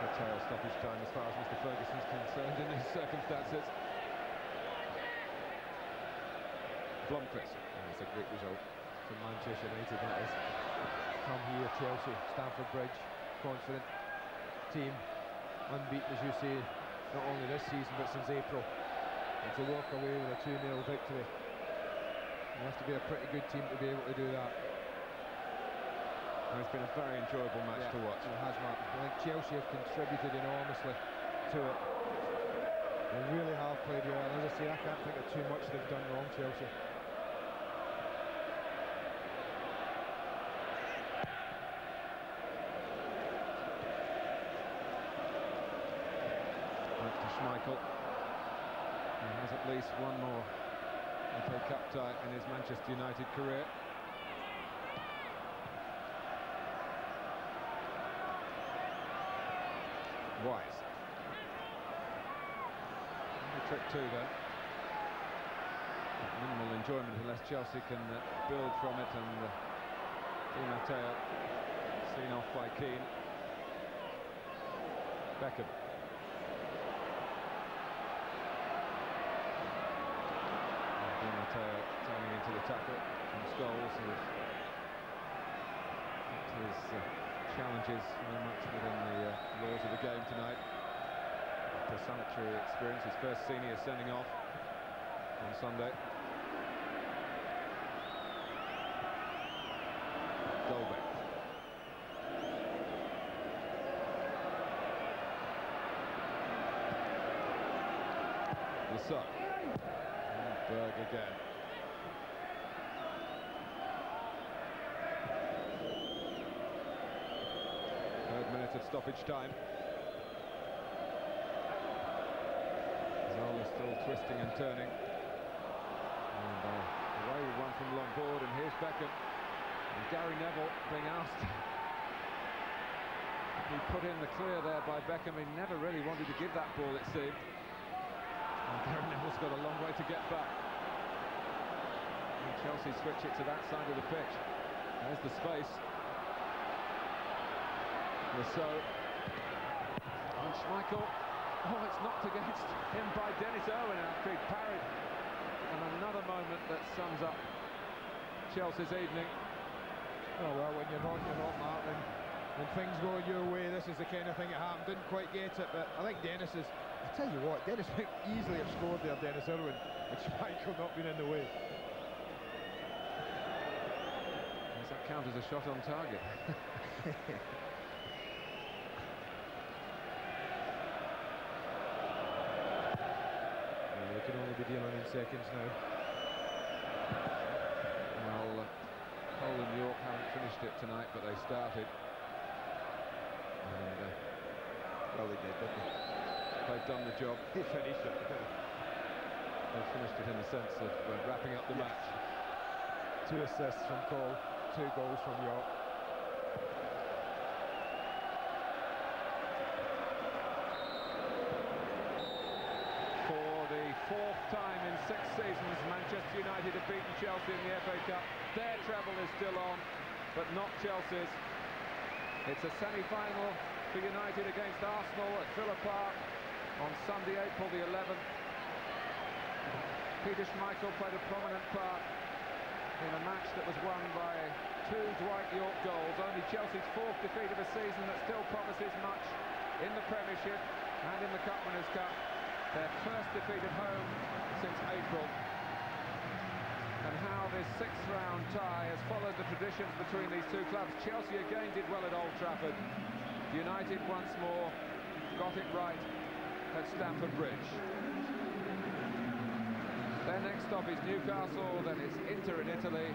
curtail stoppage time as far as Mr. Ferguson's concerned in these circumstances. Blomqvist. It's a great result for Manchester United, that is. Come here, Chelsea, Stamford Bridge, confident team, unbeaten, as you say, not only this season but since April. And to walk away with a 2-0 victory, you have to be a pretty good team to be able to do that. And it's been a very enjoyable match to watch. It has, Mark. I think Chelsea have contributed enormously to it. They really have played well. As I say, I can't think of too much they've done wrong, Chelsea. Schmeichel, he has at least one more FA Cup tie in his Manchester United career. Wise. The trick too then. Minimal enjoyment unless Chelsea can build from it, and Di Matteo seen off by Keane. Beckham. Turning into the tackle from Scholes, who his challenges very much within the laws of the game tonight. The sanitary experience, his first senior sending off on Sunday. Dolbeck. The Sun. Berg again. Third minute of stoppage time. Zola still twisting and turning. And away with one from Lombard, and here's Beckham. And Gary Neville being asked. He put in the clear there by Beckham. He never really wanted to give that ball, it seemed. And Gary Neville's got a long way to get back. And Chelsea switch it to that side of the pitch. There's the space. So, and Schmeichel. Oh, it's knocked against him by Dennis Irwin after he parried. And another moment that sums up Chelsea's evening. Oh well, when you're not, Mark. When things go your way, this is the kind of thing that happened. Didn't quite get it, but I think Dennis is... I tell you what, Dennis might easily have scored there, Dennis Irwin, with Schmeichel not been in the way. Does that count as a shot on target? They can only be dealing in seconds now. Well, Hull and York haven't finished it tonight, but they started. And, well, they did, didn't they? They've done the job. They finished it. They finished it in the sense of wrapping up the match. 2 assists from Cole, 2 goals from York. For the 4th time in 6 seasons, Manchester United have beaten Chelsea in the FA Cup. Their treble is still on, but not Chelsea's. It's a semi-final for United against Arsenal at Villa Park on Sunday, April the 11th. Peter Schmeichel played a prominent part in a match that was won by 2 Dwight York goals. Only Chelsea's 4th defeat of a season that still promises much in the Premiership and in the Cup Winners' Cup. Their first defeat at home since April. And how this 6th round tie has followed the traditions between these two clubs. Chelsea again did well at Old Trafford. United once more got it right at Stamford Bridge. Their next stop is Newcastle, then it's Inter in Italy,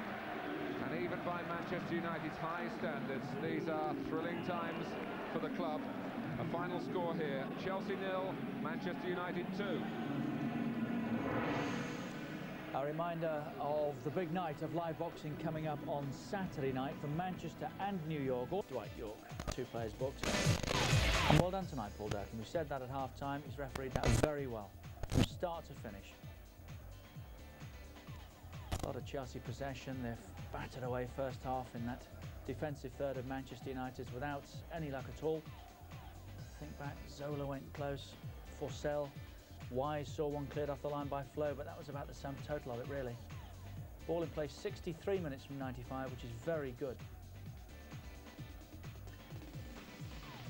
and even by Manchester United's high standards, these are thrilling times for the club. A final score here, Chelsea 0, Manchester United 2. A reminder of the big night of live boxing coming up on Saturday night from Manchester and New York. Dwight York, 2 players boxing. And well done tonight, Paul Durkin. We said that at half-time. He's refereed that very well, from start to finish. A lot of Chelsea possession. They've battered away first half in that defensive third of Manchester United's without any luck at all. Think back, Zola went close, Forsell, Wise saw one cleared off the line by Flo, but that was about the sum total of it, really. Ball in play 63 minutes from 95, which is very good.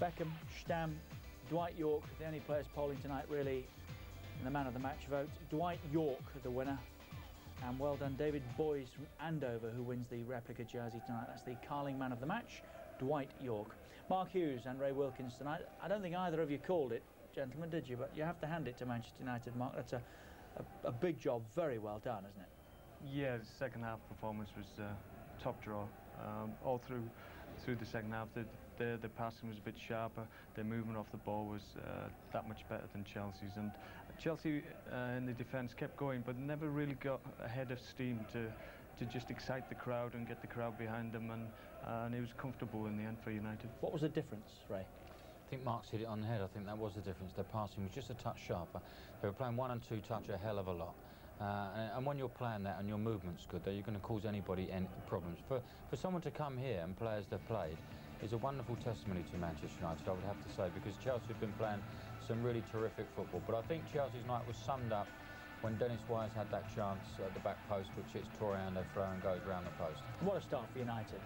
Beckham, Stamm, Dwight York, the only players polling tonight, really, in the man of the match vote. Dwight York, the winner. And well done, David Boyes from Andover, who wins the replica jersey tonight. That's the Carling man of the match, Dwight York. Mark Hughes and Ray Wilkins tonight. I don't think either of you called it, gentlemen, did you? But you have to hand it to Manchester United, Mark. That's a big job. Very well done, isn't it? Yeah, the second half performance was top draw. All through the second half, the passing was a bit sharper. Their movement off the ball was that much better than Chelsea's. And Chelsea in the defence kept going, but never really got ahead of steam to just excite the crowd and get the crowd behind them. And it was comfortable in the end for United. What was the difference, Ray? I think Mark's hit it on the head. I think that was the difference. Their passing was just a touch sharper. They were playing 1 and 2 touch a hell of a lot. And when you're playing that and your movement's good, you're going to cause anybody any problems. For someone to come here and play as they've played is a wonderful testimony to Manchester United, I would have to say, because Chelsea have been playing some really terrific football. But I think Chelsea's night was summed up when Dennis Wise had that chance at the back post, which hits Torreira, they throw and goes round the post. What a start for United.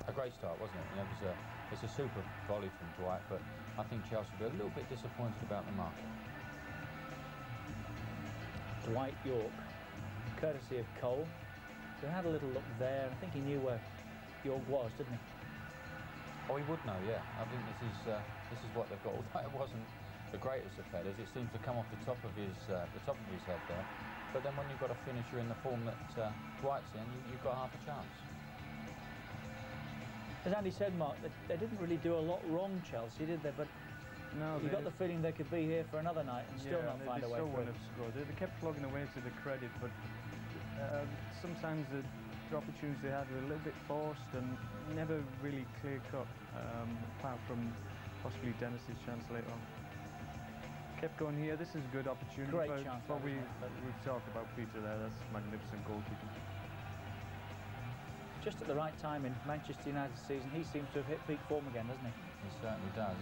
A great start, wasn't it? You know, it's a super volley from Dwight, but I think Chelsea will be a little bit disappointed about the market. Dwight York, courtesy of Cole. So he had a little look there. I think he knew where York was, didn't he? Oh, he would know, yeah. I think this is what they've got. Although it wasn't the greatest of headers, it seems to come off the top of his head there. But then when you've got a finisher in the form that Dwight's in, you've got half a chance. As Andy said, Mark, they didn't really do a lot wrong, Chelsea, did they? But no, you got the feeling they could be here for another night and still not find a way through. They kept plugging away to the credit, but sometimes the opportunities they had were a little bit forced and never really clear-cut, apart from possibly Dennis's chance later on. Kept going here. This is a good opportunity. Great chance. But we've talked about Peter there. That's magnificent goalkeeping. just at the right time in Manchester United's season. He seems to have hit peak form again, doesn't he? He certainly does.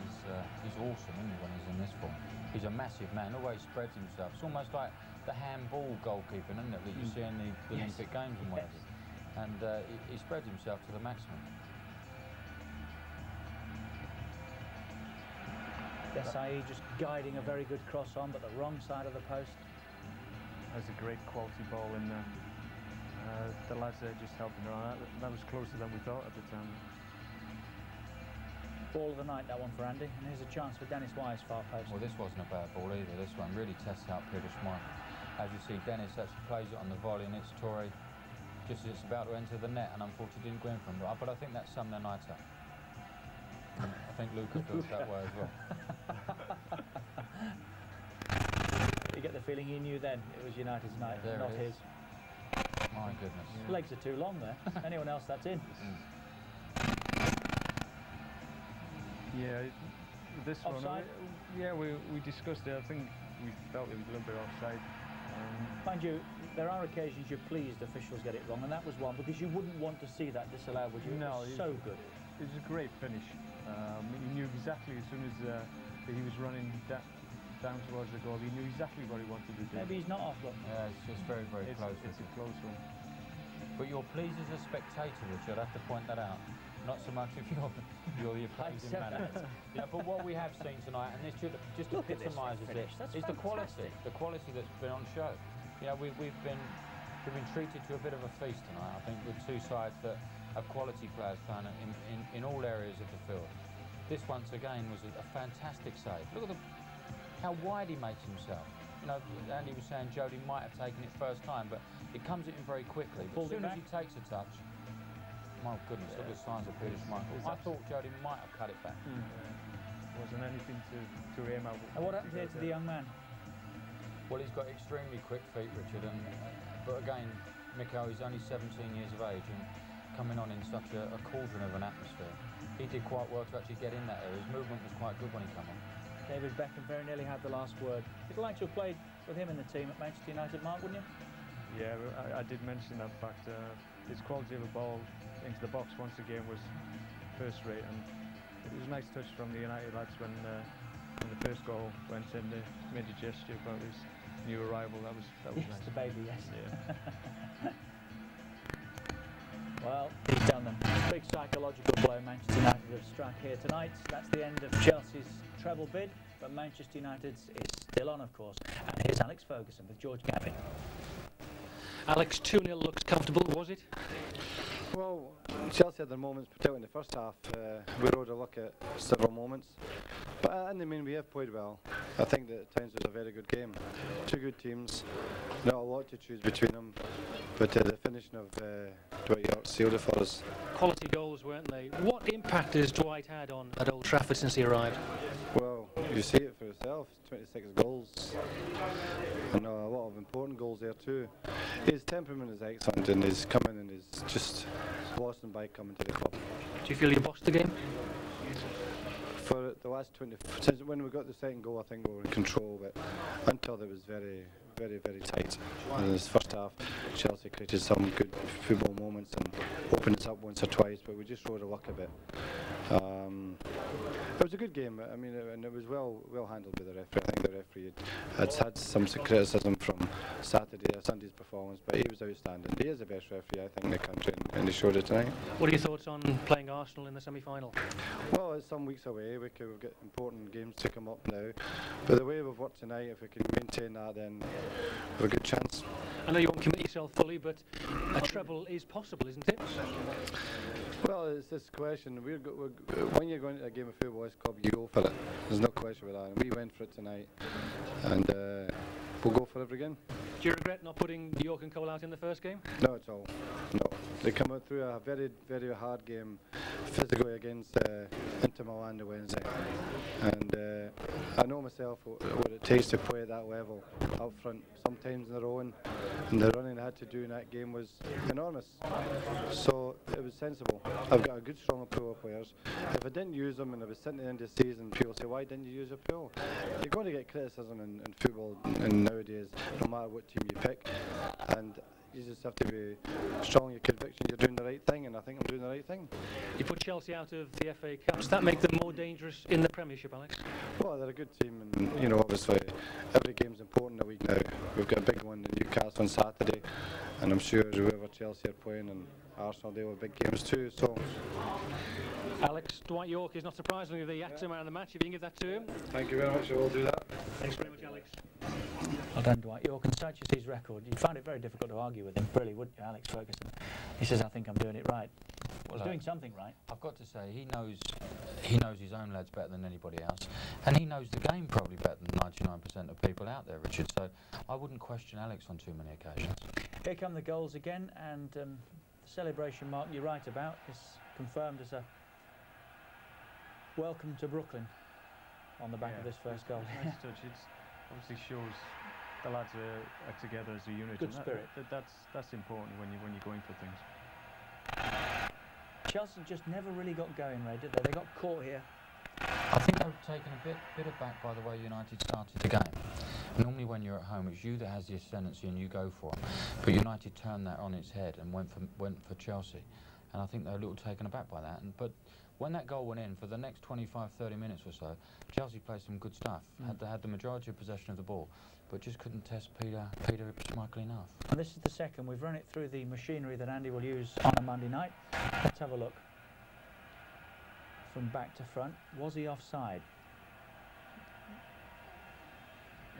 He's awesome, isn't he, when he's in this form? He's a massive man, always spreads himself. It's almost like the handball goalkeeper, isn't it, that you see in the Olympic Games and whatever. And he spreads himself to the maximum. Desai just guiding a very good cross on, but the wrong side of the post. That's a great quality ball in there. The lads there just helping her on. That was closer than we thought at the time. Ball of the night, that one for Andy, and here's a chance for Dennis Wise, far post. Well, this wasn't a bad ball either. This one really tests out Peter Schmeichel. As you see, Dennis actually plays it on the volley, and it's Torre just as it's about to enter the net, and unfortunately didn't go in from it. But I think that's summed their night up. I think Luca feels that way as well. You get the feeling he knew then it was United's night, There not it is. his. My goodness. His legs are too long there. Anyone else, that's in. Yeah, this Offside? one. Yeah, we discussed it. I think we felt it was a little bit offside. Mind you, there are occasions you're pleased officials get it wrong, and that was one, because you wouldn't want to see that disallowed, would you? No, it was so good. It was a great finish. He knew exactly as soon as he was running down towards the goal, he knew exactly what he wanted to do. Maybe he's not off, look. Yeah, it's just very, very close. It's a close one. But you're pleased as a spectator, Richard. I have to point that out. Not so much if you're the opposing manager. Yeah, but what we have seen tonight, and this just epitomises it, is the quality that's been on show. You know, we've been treated to a bit of a feast tonight. I think with two sides that have quality players playing in all areas of the field. This once again was a fantastic save. Look at how wide he makes himself. You know, Andy was saying Jody might have taken it first time, but it comes at him very quickly. But as soon as he takes a touch, my goodness, look at the signs of Peter Schmeichel. I thought Jody might have cut it back. Wasn't anything to aim at. And what happened here to the young man? Well, he's got extremely quick feet, Richard, but again, Mikko, he's only 17 years of age and coming on in such a cauldron of an atmosphere. He did quite well to actually get in that area. His movement was quite good when he came on. David Beckham very nearly had the last word. You'd like to have played with him in the team at Manchester United, Mark, wouldn't you? Yeah, I did mention that fact. His quality of a ball into the box once again was first rate, and it was a nice touch from the United lads when the first goal went in. They made a gesture about his new arrival. That was yes, nice. the baby, yes. Yeah. Well, he's done them. Big psychological blow Manchester United have struck here tonight. That's the end of Chelsea's treble bid, but Manchester United's is still on, of course. And here's Alex Ferguson with George Gavin. Alex, 2-0 looks comfortable, was it? Well, Chelsea had their moments, particularly in the first half. We rode a look at several moments. But in the main, we have played well. I think that at times it was a very good game. Two good teams, not a lot to choose between them. But the finishing of Dwight York sealed it for us. Quality goals, weren't they? What impact has Dwight had on at Old Trafford since he arrived? Well, you see it for yourself. 26 goals. And a lot of important goals there too. His temperament is excellent, and he's coming and he's just blossomed by coming to the club. Do you feel you bossed the game? For the last 20, since when we got the second goal, I think we were in control, but until it was very, very, very tight. In this first half, Chelsea created some good football moments and opened us up once or twice, but we just rode a luck a bit. It was a good game. I mean, and it was well handled by the referee. I think the referee had some criticism from Sunday's performance, but he was outstanding. He is the best referee, I think, in the country, and he showed it tonight. What are your thoughts on playing Arsenal in the semi-final? Well, it's some weeks away. We've got important games to come up now, but the way we've worked tonight, if we can maintain that, then we've a good chance. I know you won't commit yourself fully, but a treble is possible, isn't it? Well, it's this question. When you're going to a game of football, this club, you go for it. There's no question about that. And we went for it tonight, and we'll go for it again. Do you regret not putting York and Cole out in the first game? No, at all. No. They come out through a very, very hard game, physically against Inter Milan on Wednesday. And I know myself what it takes to play at that level up front. Sometimes in their own, and the running I had to do in that game was enormous. So it was sensible. I've got a good, strong pool of players. If I didn't use them and I was sitting at the end of the season, people say, why didn't you use your pool? You're going to get criticism in football and nowadays, no matter what team you pick. And You just have to be strong in your conviction you're doing the right thing, and I think I'm doing the right thing. You put Chelsea out of the FA Cup. Does that make them more dangerous in the Premiership, Alex? Well, they're a good team, and you know, obviously every game's important a week now. We've got a big one in Newcastle on Saturday, and I'm sure whoever Chelsea are playing and Arsenal, they will have big games too. So, Alex, Dwight Yorke is not surprisingly the actor man of the match. If you can give that to him. thank you very much. I will do that. Thanks very much, Alex. Well done, Dwight Yorke, and such is his record. You'd find it very difficult to argue with him, really, wouldn't you, Alex Ferguson? He says, I think I'm doing it right. Well, he's doing something right. I've got to say, he knows his own lads better than anybody else, and he knows the game probably better than 99% of people out there, Richard, so I wouldn't question Alex on too many occasions. Here come the goals again, and the celebration mark you're right about is confirmed as a welcome to Brooklyn on the back of this first goal. Nice touch. It obviously shows the lads are together as a unit. Good and spirit. That's important when you're going for things. Chelsea just never really got going, Ray, did they? They got caught here. I think they were taken a bit aback by the way United started the game. Normally when you're at home, it's you that has the ascendancy and you go for it. But United turned that on its head and went for Chelsea. And I think they were a little taken aback by that. But when that goal went in, for the next 25-30 minutes or so, Chelsea played some good stuff. Had the majority of possession of the ball, but just couldn't test Peter Schmeichel enough. And this is the second. We've run it through the machinery that Andy will use on a Monday night. Let's have a look. From back to front, was he offside?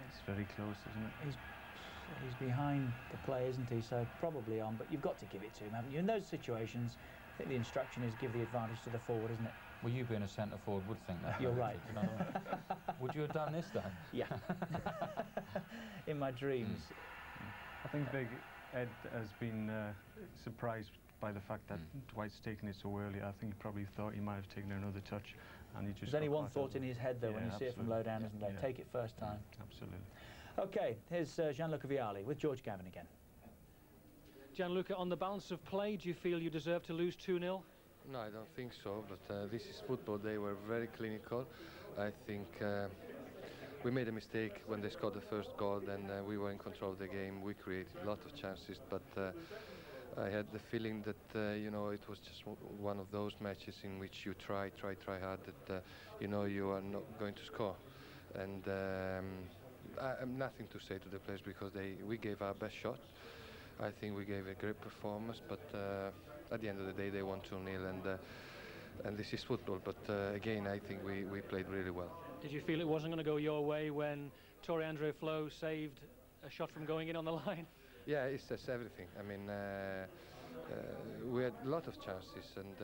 It's very close, isn't it? He's behind the play, isn't he? So probably on, but you've got to give it to him, haven't you? In those situations, I think the instruction is give the advantage to the forward, isn't it? Well, you being a centre forward would think that. You're right. Would you have done this then? Yeah. In my dreams. I think Big Ed has been surprised by the fact that Dwight's taken it so early. I think he probably thought he might have taken another touch, and he just. There's only one thought in his head though when you see it from low down, isn't there? Take it first time. Absolutely. Okay, here's Gianluca Vialli with George Gavin again. Gianluca, on the balance of play, do you feel you deserve to lose 2-0? No, I don't think so, but this is football. They were very clinical. I think we made a mistake when they scored the first goal, then we were in control of the game. We created a lot of chances, but I had the feeling that, you know, it was just one of those matches in which you try hard, that, you know, you are not going to score. And I have nothing to say to the players because we gave our best shot. I think we gave a great performance, but at the end of the day, they won 2-0, and this is football. But again, I think we played really well. Did you feel it wasn't going to go your way when Tore Andre Flo saved a shot from going in on the line? Yeah, it's just everything. I mean, we had a lot of chances, and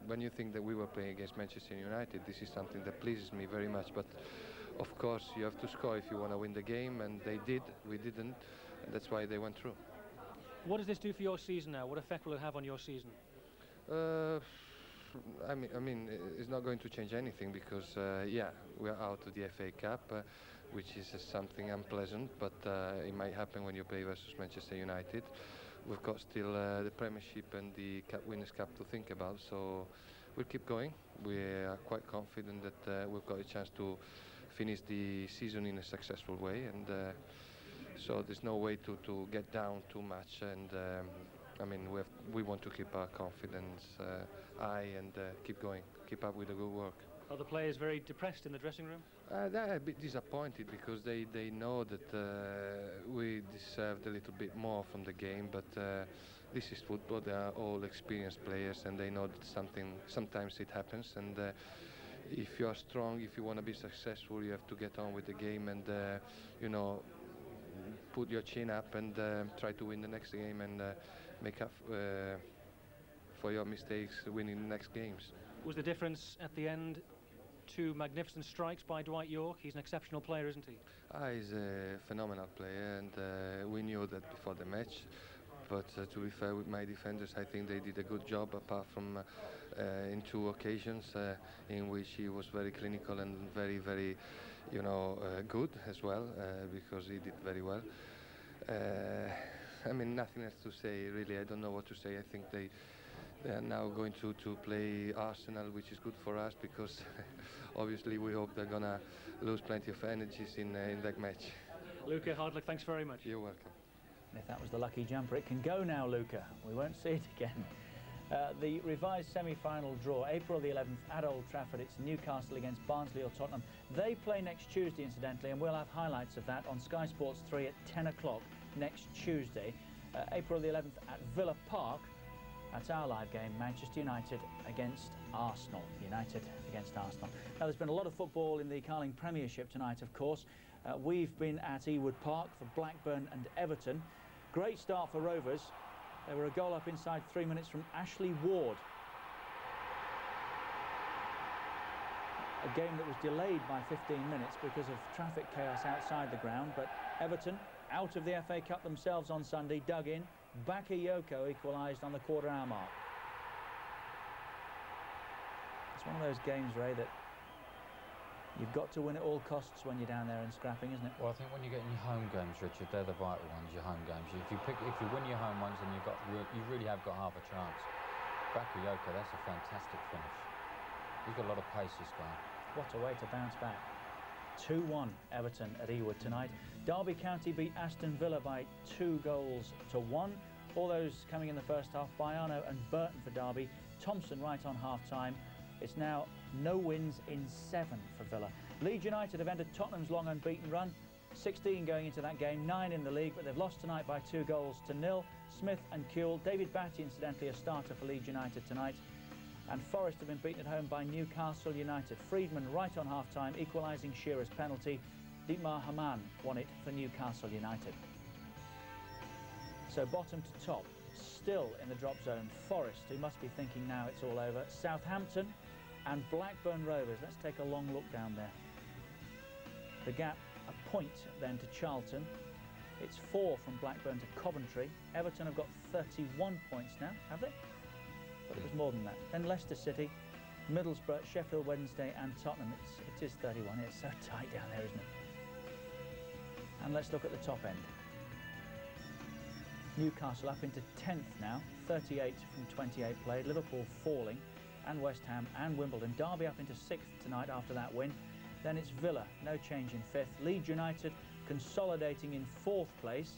when you think that we were playing against Manchester United, this is something that pleases me very much. But of course, you have to score if you want to win the game, and they did. We didn't, and that's why they went through. What does this do for your season now? What effect will it have on your season? I mean, it's not going to change anything because, yeah, we are out of the FA Cup, which is something unpleasant, but it might happen when you play versus Manchester United. We've got still the Premiership and the Winners' Cup to think about, so we'll keep going. We are quite confident that we've got a chance to finish the season in a successful way, and so there's no way to get down too much, and I mean, we want to keep our confidence high and keep going, keep up with the good work. Are the players very depressed in the dressing room? They're a bit disappointed because they know that we deserved a little bit more from the game, but this is football. They are all experienced players, and they know that sometimes it happens, and if you are strong, if you want to be successful, you have to get on with the game and you know, put your chin up and try to win the next game and make up for your mistakes, winning the next games. Was the difference at the end 2 magnificent strikes by Dwight Yorke? He's an exceptional player, isn't he? He's a phenomenal player, and we knew that before the match. But to be fair with my defenders, I think they did a good job, apart from in 2 occasions in which he was very clinical and very, very, you know, good as well, because he did very well. I mean, nothing else to say, really. I don't know what to say. I think they are now going to play Arsenal, which is good for us, because obviously we hope they're going to lose plenty of energies in that match. Luca Hardlick, thanks very much. You're welcome. If that was the lucky jumper, it can go now, Luca. We won't see it again. The revised semi-final draw, April the 11th at Old Trafford. It's Newcastle against Barnsley or Tottenham. They play next Tuesday, incidentally, and we'll have highlights of that on Sky Sports 3 at 10 o'clock next Tuesday. April the 11th at Villa Park. That's our live game, Manchester United against Arsenal. United against Arsenal. Now, there's been a lot of football in the Carling Premiership tonight, of course. We've been at Ewood Park for Blackburn and Everton. Great start for Rovers. They were a goal up inside 3 minutes from Ashley Ward. A game that was delayed by 15 minutes because of traffic chaos outside the ground, but Everton, out of the FA Cup themselves on Sunday, dug in. Bakayoko equalised on the quarter-hour mark. It's one of those games, Ray, that you've got to win at all costs when you're down there in scrapping, isn't it? Well, I think when you get in your home games, Richard, they're the vital ones, your home games. If you win your home ones, then you really have got half a chance. Bakayoko, that's a fantastic finish. He's got a lot of pace, this guy. What a way to bounce back. 2-1 Everton at Ewood tonight. Derby County beat Aston Villa by 2-1. All those coming in the first half. Baiano and Burton for Derby. Thompson right on half-time. It's now no wins in 7 for Villa. Leeds United have ended Tottenham's long unbeaten run. 16 going into that game, 9 in the league, but they've lost tonight by 2-0. Smith and Kuehl. David Batty, incidentally, a starter for Leeds United tonight. And Forest have been beaten at home by Newcastle United. Friedman right on half-time, equalising Shearer's penalty. Dietmar Hamann won it for Newcastle United. So bottom to top, still in the drop zone, Forest, who must be thinking now it's all over. Southampton and Blackburn Rovers. Let's take a long look down there. The gap, a point then to Charlton. It's 4 from Blackburn to Coventry. Everton have got 31 points now, have they? But it was more than that. Then Leicester City, Middlesbrough, Sheffield Wednesday and Tottenham. It is 31. It's so tight down there, isn't it? And let's look at the top end. Newcastle up into 10th now, 38 from 28 played. Liverpool falling, and West Ham and Wimbledon. Derby up into 6th tonight after that win. Then it's Villa, no change in 5th. Leeds United consolidating in 4th place.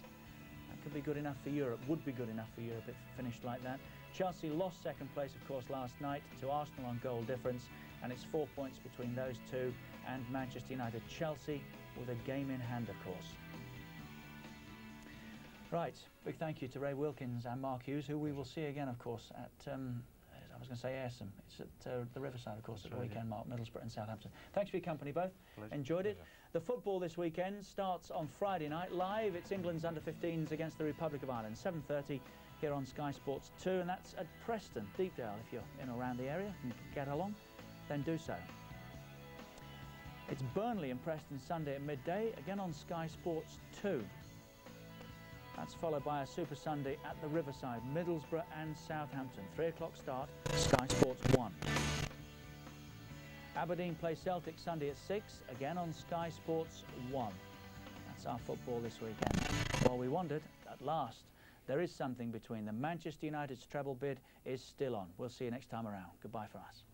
That could be good enough for Europe, would be good enough for Europe if it finished like that. Chelsea lost 2nd place, of course, last night to Arsenal on goal difference, and it's 4 points between those two and Manchester United. Chelsea with a game in hand, of course. Right, big thank you to Ray Wilkins and Mark Hughes, who we will see again, of course, at, I was going to say Ayrsham. It's at the Riverside, of course, at the weekend, Mark. Middlesbrough and Southampton. Thanks for your company, both. Pleasure. Enjoyed it. The football this weekend starts on Friday night live. It's England's under-15s against the Republic of Ireland, 7:30 here on Sky Sports 2, and that's at Preston, Deepdale. If you're in or around the area and get along, then do so. It's Burnley and Preston Sunday at midday, again on Sky Sports 2. That's followed by a Super Sunday at the Riverside, Middlesbrough and Southampton. 3 o'clock start, Sky Sports 1. Aberdeen play Celtic Sunday at 6, again on Sky Sports 1. That's our football this weekend. Well, we wondered, at last, there is something between them. Manchester United's treble bid is still on. We'll see you next time around. Goodbye for us.